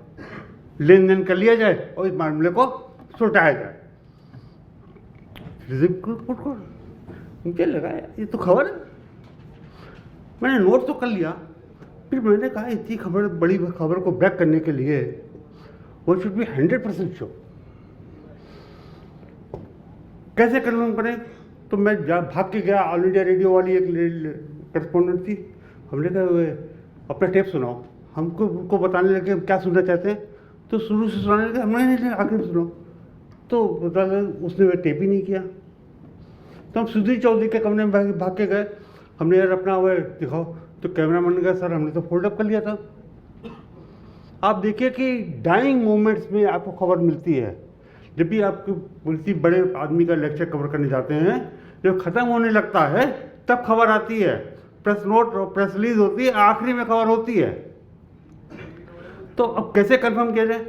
लेन देन कर लिया जाए और इस मामले को सुलटाया जाए। मुझे लगा ये तो खबर है, मैंने नोट तो कर लिया। फिर मैंने कहा इतनी खबर, बड़ी खबर को ब्रेक करने के लिए वो शुड बी 100% श्योर। कैसे कन्फर्म करें? तो मैं भाग के गया, ऑल इंडिया रेडियो वाली एक करेस्पॉन्डेंट थी, हमने कहा अपना टेप सुनाओ। हमको उनको बताने लगे हम क्या सुनना चाहते हैं, तो शुरू से सुनाने लगे, हमने नहीं आखिर सुनो। तो बता उसने वह टेप ही नहीं किया। तो हम सुधीर चौधरी के कमरे में भाग के गए, हमने यार अपना वह दिखाओ, तो कैमरामैन ने कहा सर हमने तो फोल्ड अप कर लिया था। आप देखिए कि डाइंग मोमेंट्स में आपको खबर मिलती है। जब भी आप किसी बड़े आदमी का लेक्चर कवर करने जाते हैं, जब ख़त्म होने लगता है तब खबर आती है, प्रेस नोट और प्रेस रिलीज होती है, आखिरी में खबर होती है। तो अब कैसे कंफर्म किया जाए?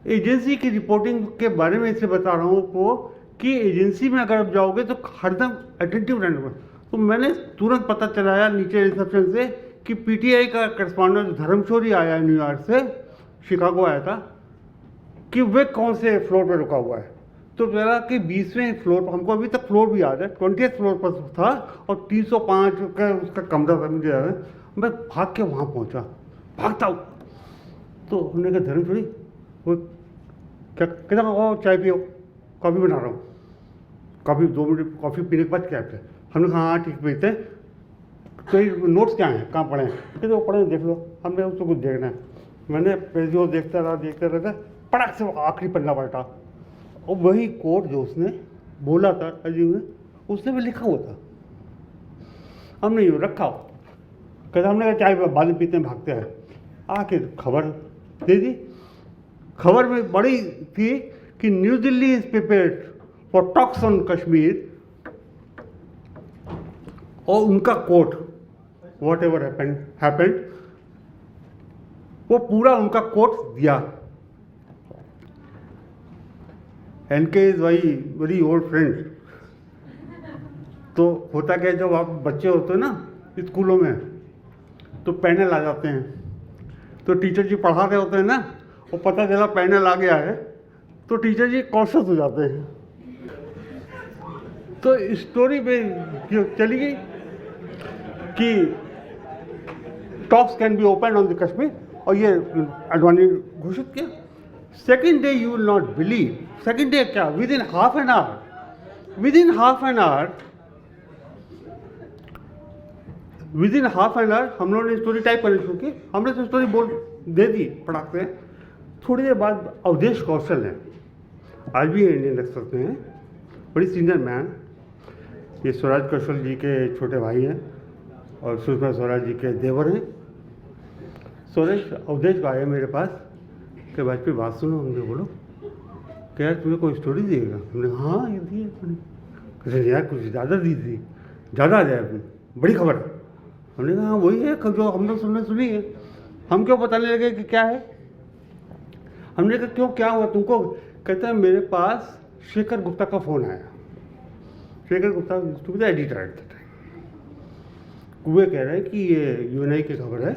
एजेंसी की रिपोर्टिंग के बारे में इसलिए बता रहा हूँ आपको कि एजेंसी में अगर आप जाओगे तो हरदम अटेंटिव रहना पड़ेगा। तो मैंने तुरंत पता चलाया नीचे रिसेप्शन से कि पीटीआई का करस्पॉन्डेंट धर्मशोरी आया है न्यूयॉर्क से, शिकागो आया था, कि वे कौन से फ्लोर पर रुका हुआ है। तो मेरा कि 20वें फ्लोर पर, हमको अभी तक फ्लोर भी याद है, 20th फ्लोर पर था और 305 का उसका कमरा था, मुझे याद है। मैं भाग के वहाँ पहुँचा, भागता हूँ। तो हमने कहा धर्मशोरी वो क्या कहता, वो चाय पियो, कॉफ़ी बना रहा हूँ। कॉफ़ी 2 मिनट कॉफ़ी पीने के बाद क्या है? हमने कहा हाँ ठीक पीते हैं। तो ये नोट्स क्या हैं, कहाँ पढ़े हैं? कहते वो पढ़े देख लो। हमने उसको कुछ देखना है। मैंने पेजियो देखता रहा, पड़क से आखिरी पन्ना पलटा और वही कोट जो उसने बोला था अजीब ने, उसने भी लिखा हुआ था। हमने यूँ रखा, कहते हमने कहा चाय बाद में पीते हैं, भागते हैं। आखिर खबर दे दी। खबर में बड़ी थी कि new Delhi is prepared for talks on Kashmir, और उनका कोट वॉट एवर हैपेंड, वो पूरा उनका कोट दिया। NK is very old friend. तो होता क्या है, जब आप बच्चे होते हैं ना स्कूलों में, तो पैनल आ जाते हैं, तो टीचर जी पढ़ा रहे होते हैं ना, और पता चला पैनल आ गया है, तो टीचर जी कॉन्शियस हो जाते हैं। तो स्टोरी में चली गई कि talks can be open on the Kashmir, और ये आडवाणी घोषित किया। Second day you will not believe, second day क्या, within half an hour हम लोगों ने स्टोरी टाइप करनी शुरू की। हमने तो स्टोरी बोल दे दी पढ़ाते हैं। थोड़ी देर बाद अवधेश कौशल हैं, आज भी इंडियन एक्सप्रेस में हैं, बड़ी सीनियर मैन, ये स्वराज कौशल जी के छोटे भाई हैं और सुषमा स्वराज जी के देवर हैं। अवधेश आए मेरे पास कि वाजपेयी बात सुनो। हमने बोलो कि यार तुम्हें कोई स्टोरी दिएगा? हमने हाँ ये दी है। कहते यार कुछ ज़्यादा दी थी, ज़्यादा आ जाए, बड़ी खबर है। हमने कहा हाँ वही है जो हम लोग सुनी है। हम क्यों बताने लगे कि क्या है? हमने कहा क्यों, क्या हुआ तुमको? कहता है मेरे पास शेखर गुप्ता का फ़ोन आया। Shekhar Gupta to the editor at the time. वे कह रहे हैं कि ये यूएनआई की खबर है,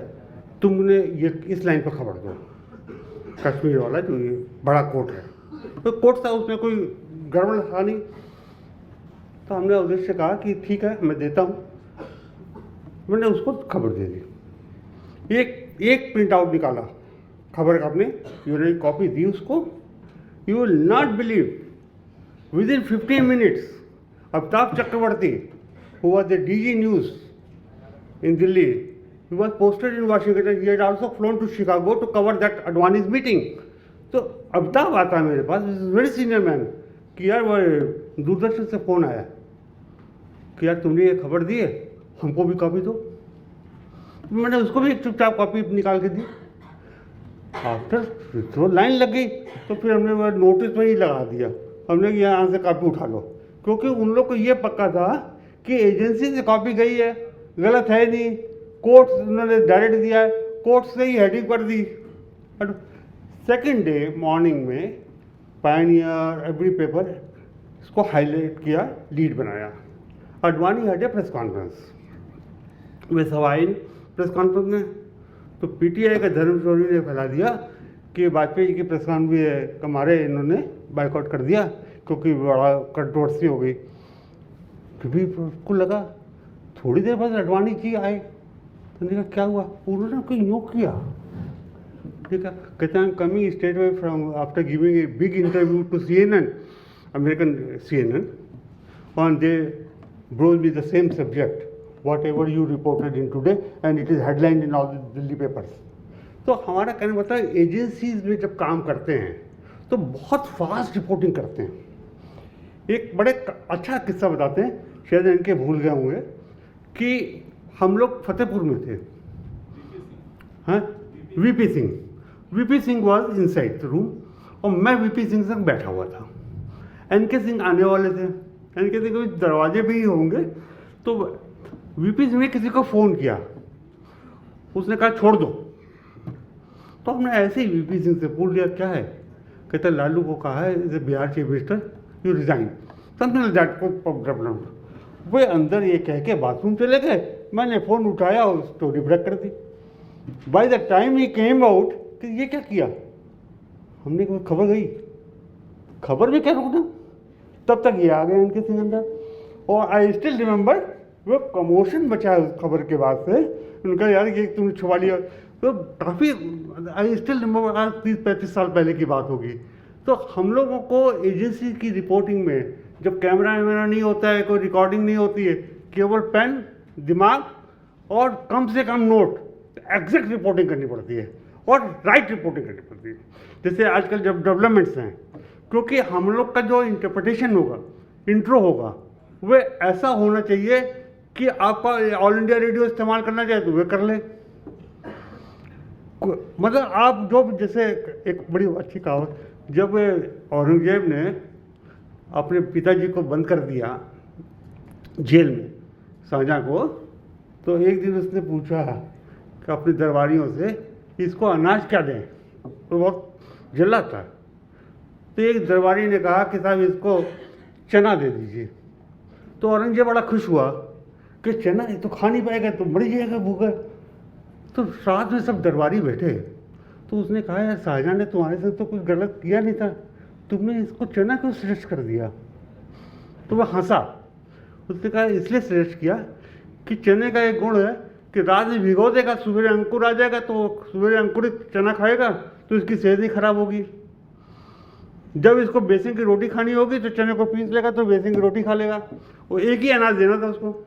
तुमने ये इस लाइन पर खबर दो, कश्मीर वाला जो ये बड़ा कोर्ट है। तो कोर्ट था, उसमें कोई गड़बड़ था नहीं। तो हमने उधर से कहा कि ठीक है मैं देता हूँ। मैंने उसको खबर दे दी, एक प्रिंट आउट निकाला खबर का, अपने यूएनआई कॉपी दी उसको। You will not believe, within 15 minutes Amitabh Chakraborty, who was the DG News in Delhi, he was posted in Washington. He had also flown to Chicago to cover that Advani's meeting. तो अमिताभ आता है मेरे पास, very senior man, कि यार वो दूरदर्शन से phone आया कि यार तुमने ये खबर दी है, हमको भी कॉपी दो। मैंने उसको भी एक चुपचाप कॉपी निकाल के दी। आफ्टर तो लाइन लग गई, तो फिर हमने वो नोटिस पर ही लगा दिया, हमने यहाँ से कॉपी उठा लो, क्योंकि उन लोग को ये पक्का था कि एजेंसी से कॉपी गई है, गलत है नहीं, कोर्ट उन्होंने डायरेक्ट दिया है, कोर्ट से ही हेडिंग कर दी। सेकेंड डे मॉर्निंग में पायनियर, एवरी पेपर इसको हाईलाइट किया, लीड बनाया। Advani had a press conference, वे सब आए प्रेस कॉन्फ्रेंस में। तो पीटीआई का धर्म चौधरी ने फैला दिया कि वाजपेयी जी की प्रेस कॉन्फ्रेंस का मारे इन्होंने बाइकआउट कर दिया, क्योंकि बड़ा कंट्रोवर्सी हो गई। फिर उसको लगा, थोड़ी देर बाद अडवाणी जी आए, तो कहा क्या हुआ? उन्होंने कोई यूँ किया, ठीक है, कहते हैं coming straight way from after giving a big interview to CNN, American CNN, on the brows with the same subject whatever you reported in today and it is headlined in all the Delhi papers. तो हमारा कहने मतलब है, agencies में जब काम करते हैं तो बहुत फास्ट रिपोर्टिंग करते हैं। एक बड़े अच्छा किस्सा बताते हैं, शायद इनके भूल गए होंगे, कि हम लोग फतेहपुर में थे, हाँ, VP Singh was inside the room, और मैं वीपी सिंह से बैठा हुआ था। एनके सिंह आने वाले थे, एनके सिंह के दरवाजे पे ही होंगे, तो वीपी सिंह ने किसी को फ़ोन किया, उसने कहा छोड़ दो। तो हमने ऐसे ही वीपी सिंह से पूछ लिया क्या है? कहता लालू को कहा है is a Bihar chief minister, you resign, something like that, कोई प्रॉब्लम। वे अंदर ये कह के बाथरूम चले गए, मैंने फ़ोन उठाया और स्टोरी ब्रेक कर दी। By the time he came out कि ये क्या किया, हमने कहा खबर गई, खबर भी क्या रुकना, तब तक ये आ गए उनके सिंह अंदर। और आई स्टिल रिमेंबर वो कमोशन बचा है उस खबर के बाद से, उनका यार ये तुमने छुपा लिया, तो काफ़ी आई स्टिल रिमेंबर, आज 30-35 साल पहले की बात होगी। तो हम लोगों को एजेंसी की रिपोर्टिंग में जब कैमरा वैमरा नहीं होता है, कोई रिकॉर्डिंग नहीं होती है, केवल पेन, दिमाग और कम से कम नोट, एग्जैक्ट रिपोर्टिंग करनी पड़ती है और राइट रिपोर्टिंग करनी पड़ती है। जैसे आजकल जब डेवलपमेंट्स हैं, क्योंकि हम लोग का जो इंटरप्रिटेशन होगा, इंट्रो होगा, वह ऐसा होना चाहिए कि आपका ऑल इंडिया रेडियो इस्तेमाल करना चाहे तो वे कर ले। मतलब आप जो, जैसे एक बड़ी अच्छी कहावत, जब औरंगजेब ने अपने पिताजी को बंद कर दिया जेल में, शाहजहाँ को, तो एक दिन उसने पूछा कि अपने दरबारियों से इसको अनाज क्या दें, तो बहुत जल्ला था। तो एक दरबारी ने कहा कि साहब इसको चना दे दीजिए। तो औरंगजेब बड़ा खुश हुआ कि चना ये तो खा नहीं पाएगा, तो मर जाएगा भूखा। तो रात में सब दरबारी बैठे, तो उसने कहा यार शाहजहाँ ने तुम्हारे साथ तो कुछ गलत किया नहीं था, तुमने इसको चना क्यों श्रेष्ठ कर दिया? तो वह हंसा, उसने कहा इसलिए श्रेष्ठ किया कि चने का एक गुण है कि रात में भिगो देगा, सुबह अंकुर आ जाएगा, तो सुबह अंकुरित चना खाएगा तो इसकी सेहत ही खराब होगी। जब इसको बेसन की रोटी खानी होगी तो चने को पीस लेगा तो बेसन की रोटी खा लेगा। वो एक ही अनाज देना था उसको।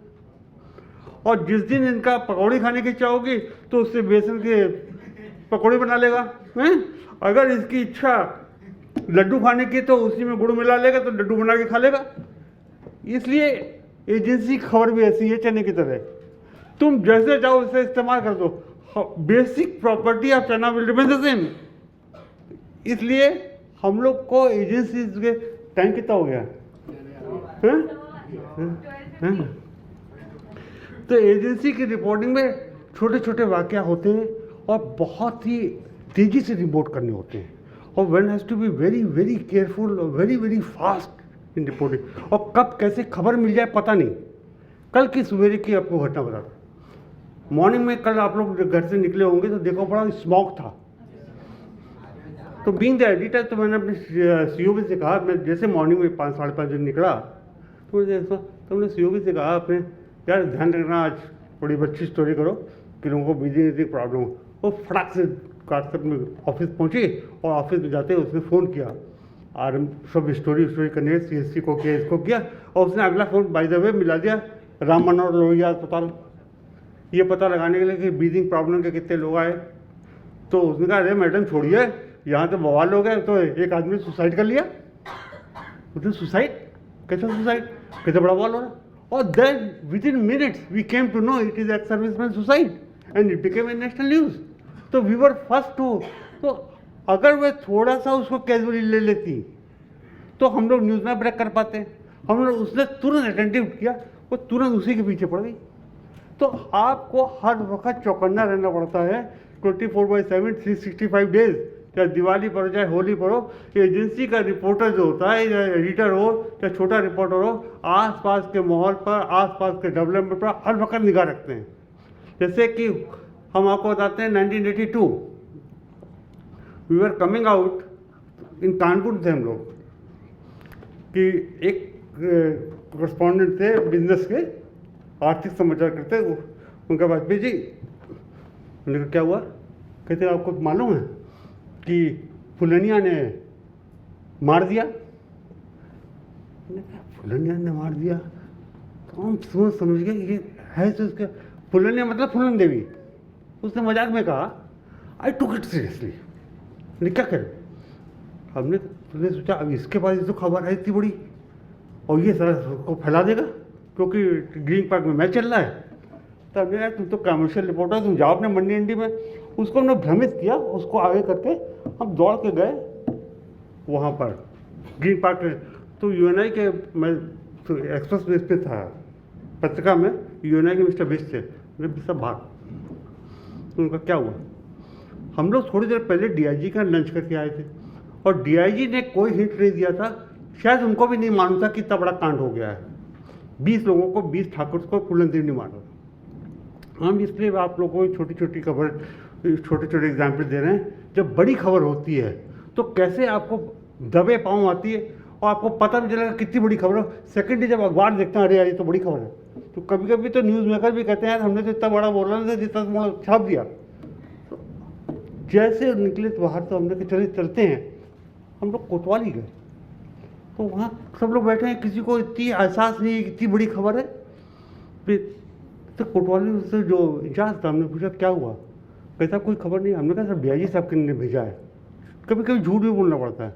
और जिस दिन इनका पकौड़ी खाने की इच्छा होगी तो उससे बेसन के पकौड़ी बना लेगा, हैं? अगर इसकी इच्छा लड्डू खाने की तो उसी में गुड़ मिला लेगा तो लड्डू बना के खा लेगा। इसलिए एजेंसी खबर भी ऐसी है चने की तरह, तुम जैसे चाहो उसे इस्तेमाल कर दो, बेसिक प्रॉपर्टी ऑफ चना विल रिमेन द सेम। इसलिए हम लोग को एजेंसी के टाइम कितना हो गया है? तो एजेंसी की रिपोर्टिंग में छोटे छोटे वाकया होते हैं और बहुत ही तेज़ी से रिपोर्ट करने होते हैं और one has to be very very careful और very very fast in reporting. और कब कैसे खबर मिल जाए पता नहीं। कल की सवेरे की आपको घटना बता रहा। मॉर्निंग में कल आप लोग घर से निकले होंगे तो देखो बड़ा स्मॉग था। तो बीइंग द एडिटर तो मैंने अपने सीओबी से कहा, मैं जैसे मॉर्निंग में 5 साढ़े 5 बजे निकला तो मैंने सीओबी से कहा अपने, यार ध्यान रखना आज बड़ी अच्छी स्टोरी करो कि लोगों को बिजली प्रॉब्लम हो। वो फटाक से कार से अपने ऑफिस पहुँचे और ऑफिस में जाते उसने फ़ोन किया और सब स्टोरी करने CSC को किया, इसको किया, और उसने अगला फ़ोन बाय द वे मिला दिया राम मनोहर लोहिया अस्पताल, ये पता लगाने के लिए कि ब्रीदिंग प्रॉब्लम के कितने लोग आए। तो उसने कहा अरे मैडम छोड़िए, यहाँ तो बवाल हो गए, तो एक आदमी ने सुसाइड कर लिया। उसने सुसाइड, कैसा सुसाइड, कैसे बड़ा बवाल हो रहा। और then within minutes we came to know it is ex serviceman suicide and it became a national news. तो वी वर फर्स्ट टू। तो अगर वह थोड़ा सा उसको कैजुअली ले लेती तो हम लोग न्यूज़ में ब्रेक कर पाते। हम लोग उसने तुरंत अटेंटिव किया, वो तुरंत उसी के पीछे पड़ गई। तो आपको हर वक्त चौकन्ना रहना पड़ता है 24/7 365 डेज, चाहे दिवाली पर हो चाहे होली पर हो। एजेंसी का रिपोर्टर जो होता है, या एडिटर हो चाहे छोटा रिपोर्टर हो, आसपास के माहौल पर, आसपास के डेवलपमेंट पर हर वक्त निगाह रखते हैं। जैसे कि हम आपको बताते हैं 1982 we were coming out in Kanpur थे हम लोग, कि एक करस्पॉन्डेंट थे बिजनेस के, आर्थिक समाचार करते, उनका वाजपेयी जी। उन्होंने कहा क्या हुआ, कहते आपको मालूम है कि फुलनिया ने मार दिया। फुलनिया ने मार दिया तो हम समझ गए ये है तो उसका फुलनिया मतलब फुलन देवी। उसने मजाक में कहा आई टुक इट सीरियसली। क्या करें, हमने सोचा अब इसके बाद तो खबर है इतनी बड़ी और ये सारा को फैला देगा क्योंकि ग्रीन पार्क में मैच चल रहा है। तो हमने यार तुम तो कमर्शियल रिपोर्टर, तुम जाओ अपने मंडी अंडी में। उसको हमने भ्रमित किया, उसको आगे करके हम दौड़ के गए वहाँ पर ग्रीन पार्क में। तो UNI के, मैं तो एक्सप्रेस बेस पे था पत्रिका में, UNI के मिस्टर बिस्ट थे, मेरे सब भाग। तो उनका क्या हुआ, हम लोग थोड़ी देर पहले DIG का लंच करके आए थे और DIG ने कोई हिंट नहीं दिया था, शायद उनको भी नहीं मालूम था कि इतना बड़ा कांड हो गया है। 20 लोगों को, 20 ठाकुर को फुलन देव नहीं मालूम। हम इसलिए आप लोगों को छोटी छोटी खबर, छोटे छोटे एग्जाम्पल दे रहे हैं। जब बड़ी खबर होती है तो कैसे आपको दबे पाँव आती है और आपको पता भी चलेगा कितनी बड़ी खबर हो। सेकेंड डे जब अखबार देखते हैं अरे यार ये तो बड़ी खबर है, तो कभी कभी तो न्यूज़ मेकर भी कहते हैं यार हमने तो इतना बड़ा बोला था जितना बड़ा छाप दिया। तो जैसे निकले तो बाहर, तो हमने कहा चले चलते हैं। हम लोग कोतवाली गए तो वहाँ सब लोग बैठे हैं, किसी को इतनी एहसास नहीं है कि इतनी बड़ी खबर है। फिर तो कोतवाली से जो इंचार्ज था, हमने पूछा क्या हुआ, कहता कोई खबर नहीं। हमने कहा सर DIG साहब ने भेजा है। कभी कभी झूठ भी बोलना पड़ता है।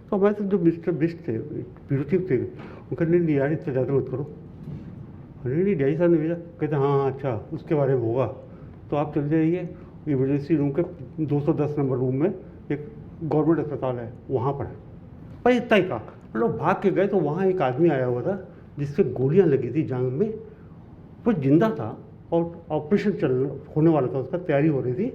तो हमारे साथ जो मिस्टर बिस्ट थे, ब्यूरो चीफ थे, उनका नहीं यार इतना ज़्यादा मत करो। नहीं DIG साहब ने भेजा। कहते हाँ अच्छा उसके बारे में होगा तो आप चल जाइए इमरजेंसी रूम के 210 नंबर रूम में, एक गवर्नमेंट अस्पताल है वहाँ पर है। पर इतना ही कहा, हम लोग भाग के गए तो वहाँ एक आदमी आया हुआ था जिससे गोलियाँ लगी थी जांघ में। वो जिंदा था और ऑपरेशन होने वाला था, उसका तैयारी हो रही थी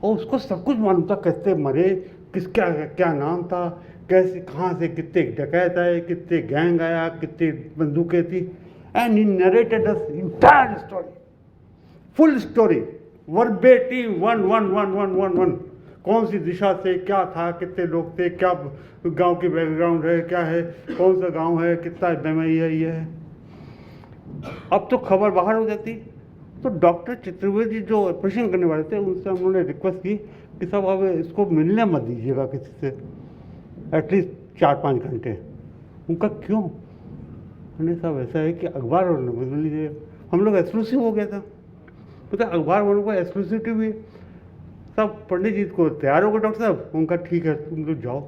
और उसको सब कुछ मालूम था, कैसे मरे, किसका क्या नाम था, कैसे कहाँ से कितने डकैत आए, कितने गैंग आया, कितने बंदूकें थी। And he narrated us entire story, full story, verbatim 1 कौन सी दिशा से क्या था, कितने लोग थे, क्या गांव की बैकग्राउंड है, क्या है, कौन सा गांव है, कितना बेमई है, ये है। अब तो खबर बाहर हो जाती। तो डॉक्टर चतुर्वेदी जो ऑपरेशन करने वाले थे उनसे हम लोगों ने रिक्वेस्ट की कि साहब अब इसको मिलने मत दीजिएगा किसी से एटलीस्ट 4-5 घंटे। उनका क्यों, मैंने साहब ऐसा है कि अखबार वालों ने बदल लीजिए। हम लोग एक्सक्लूसिव हो गया था, पता अखबार वालों को एक्सक्लूसिविटी भी। सब पंडित जी को तैयार हो गए डॉक्टर साहब, उनका ठीक है तुम लोग जाओ।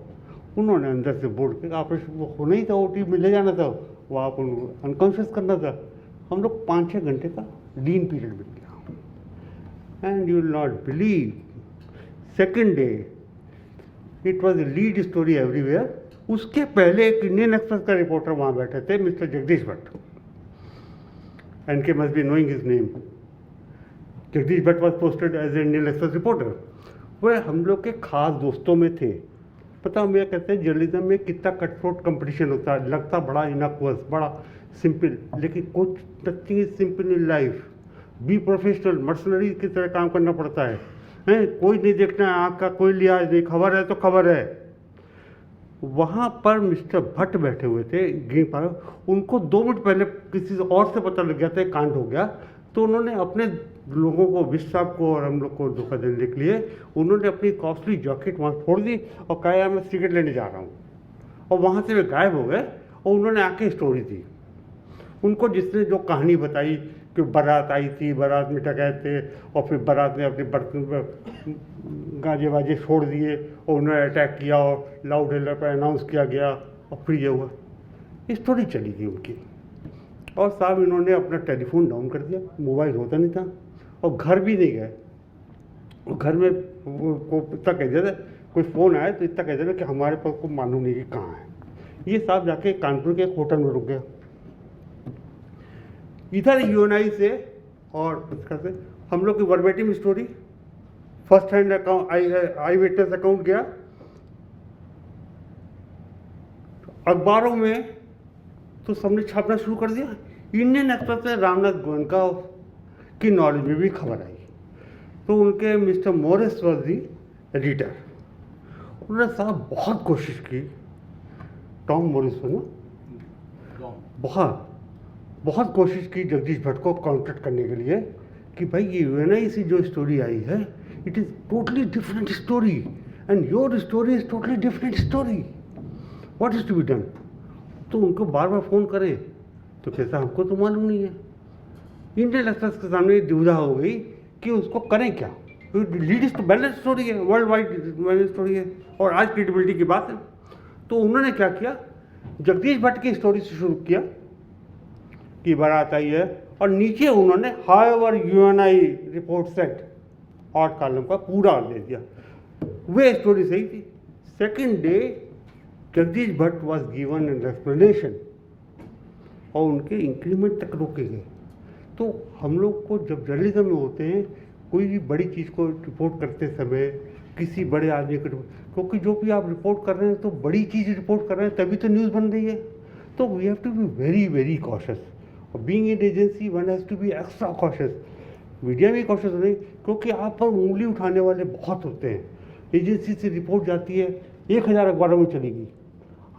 उन्होंने अंदर से बोर्ड के ऑपरेशन वो होना ही था, OT में ले जाना था, वहाँ पर उनको अनकॉन्शियस करना था। हम लोग 5-6 घंटे का लीन पीरियड मिल गया। And you will not believe, second day it was a lead story everywhere. उसके पहले एक इंडियन एक्सप्रेस का रिपोर्टर वहाँ बैठे थे, मिस्टर जगदीश भट्ट, एंड के must be knowing his name. Jagdish Bhatt was posted as a Indian Express reporter. वह हम लोग के खास दोस्तों में थे। पता मैं कहते हैं जर्नलिज्म में कितना कटथ्रोट कंपटीशन होता है, लगता बड़ा इनक्वस, बड़ा सिंपल, लेकिन कुछ nothing is simple in life. Be professional, mercenary की तरह काम करना पड़ता है, कोई नहीं देखना है आँख का, कोई लिहाज नहीं, खबर है तो खबर है। वहाँ पर मिस्टर भट्ट बैठे हुए थे ग्रीन पार्क, उनको 2 मिनट पहले किसी और से पता लग गया था कांड हो गया, तो उन्होंने अपने लोगों को, विश साहब को और हम लोग को धोखा देने के लिए उन्होंने अपनी कॉस्टली जैकेट वहाँ छोड़ दी और कहा यार मैं सिगरेट लेने जा रहा हूँ, और वहाँ से वे गायब हो गए। और उन्होंने आके स्टोरी दी, उनको जिसने जो कहानी बताई कि बारात आई थी, बारात में डकैत थे, और फिर बारात ने अपने बर्तन पर गाजे वाजे छोड़ दिए और उन्होंने अटैक किया और लाउड हेलर पर अनाउंस किया गया और फिर ये हुआ। स्टोरी चली गई उनकी। और साहब इन्होंने अपना टेलीफोन डाउन कर दिया, मोबाइल होता नहीं था, और घर भी नहीं गए। और घर में को इतना कह दिया था, कोई फ़ोन आया तो इतना कह दिया कि हमारे पास को मालूम नहीं कि कहाँ है। ये साहब जाके कानपुर के एक होटल में रुक गया। इधर यूएनआई से और उसका से हम लोग की verbatim story, first hand account, eye witness account गया अखबारों में, तो सबने छापना शुरू कर दिया। इंडियन एक्सप्रेस में रामनाथ गोयनका की नॉलेज में भी खबर आई, तो उनके mister Morris was the editor. उन्होंने साहब बहुत कोशिश की, टॉम मोरिस ना, बहुत कोशिश की जगदीश भट्ट को कॉन्टेक्ट करने के लिए कि भाई ये यूएनआई से जो स्टोरी आई है, it is totally different story and your story is totally different story, what is to be done. तो उनको बार बार फ़ोन करें तो कैसा, हमको तो मालूम नहीं है। इंडियन एक्सप्रेस के सामने दुविधा हो गई कि उसको करें क्या। लीड तो बैलेंस स्टोरी है, वर्ल्ड वाइड बैलेंस स्टोरी है, और आज क्रेडिबिलिटी की बात है। तो उन्होंने क्या किया, जगदीश भट्ट की स्टोरी से शुरू किया कि बारात आई है, और नीचे उन्होंने हाउएवर यूएनआई रिपोर्ट सेट और कॉलम का पूरा दे दिया। वे स्टोरी सही थी। Second day Jagdish Bhatt was given an explanation और उनके इंक्रीमेंट तक रोके गए। तो हम लोग को जब जर्नलिज्म में होते हैं, कोई भी बड़ी चीज़ को रिपोर्ट करते समय किसी बड़े आदमी को, क्योंकि जो भी आप रिपोर्ट कर रहे हैं तो बड़ी चीज़ रिपोर्ट कर रहे हैं तभी तो न्यूज़ बन रही है, तो we have to be very very cautious. और being in agency one has to be extra cautious. Media में कॉशियस नहीं, क्योंकि आप पर उंगली उठाने वाले बहुत होते हैं। एजेंसी से रिपोर्ट जाती है, 1000 अखबारों में चलेगी,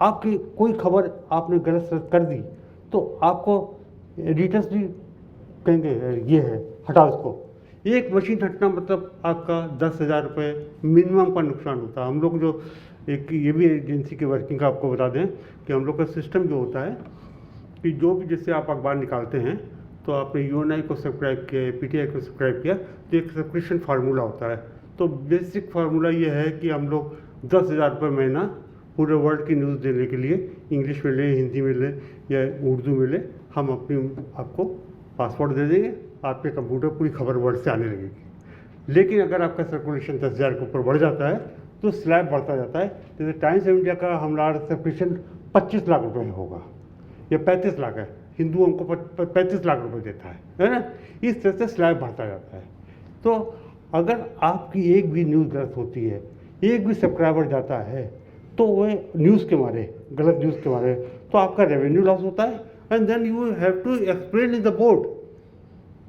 आपकी कोई खबर आपने गलत सलत कर दी तो आपको एडिटर्स भी कहेंगे ये है, हटाओ इसको। एक मशीन हटना मतलब आपका 10,000 रुपये मिनिमम का नुकसान होता है। हम लोग जो एक ये भी एजेंसी के वर्किंग का आपको बता दें कि हम लोग का सिस्टम जो होता है कि जो भी जैसे आप अखबार निकालते हैं तो आपने यूएनआई को सब्सक्राइब किया, पीटीआई को सब्सक्राइब किया, तो एक सब्सक्रिप्शन फार्मूला होता है। तो बेसिक फार्मूला ये है कि हम लोग 10,000 रुपये महीना पूरे वर्ल्ड की न्यूज़ देने के लिए, इंग्लिश में लें, हिंदी में लें या उर्दू में लें, हम अपनी आपको पासवर्ड दे देंगे, आपके कंप्यूटर पूरी खबर वर्ल्ड से आने लगेगी। लेकिन अगर आपका सर्कुलेशन 10,000 के ऊपर बढ़ जाता है तो स्लैब बढ़ता जाता है। जैसे टाइम्स ऑफ इंडिया का हमारा सब्सक्रिप्शन 25 लाख रुपये होगा या 35 लाख है, हिंदू हमको 35 लाख रुपये देता है ना। इस तरह से स्लैब बढ़ता जाता है। तो अगर आपकी एक भी न्यूज़ गलत होती है, एक भी सब्सक्राइबर जाता है, तो वह न्यूज़ के मारे, गलत न्यूज़ के मारे, तो आपका रेवेन्यू लॉस होता है। And then you have to explain in the board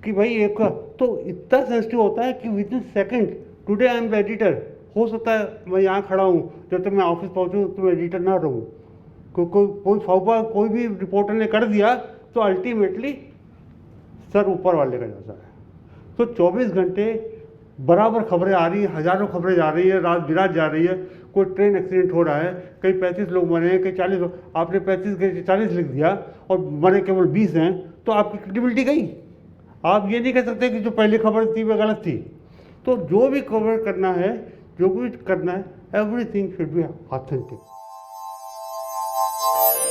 कि भाई एक तो इतना सेंसिटिव होता है कि within second, today I am editor, हो सकता है मैं यहाँ खड़ा हूँ, जब तक मैं ऑफिस पहुँचूँ तो मैं एडिटर ना रहूँ। कोई फौफा कोई भी रिपोर्टर ने कर दिया तो अल्टीमेटली सर ऊपर वाले का जाता है। तो 24 घंटे बराबर खबरें आ रही हैं, हज़ारों खबरें जा रही है, रात बिरात जा रही है। कोई ट्रेन एक्सीडेंट हो रहा है, कहीं 35 लोग मरे हैं, कहीं 40 लोग, आपने 35 के 40 लिख दिया और मरे केवल 20 हैं, तो आपकी क्रेडिबिलिटी गई। आप ये नहीं कह सकते कि जो पहली खबर थी वह गलत थी। तो जो भी कवर करना है, जो भी करना है, एवरीथिंग शुड बी ऑथेंटिक।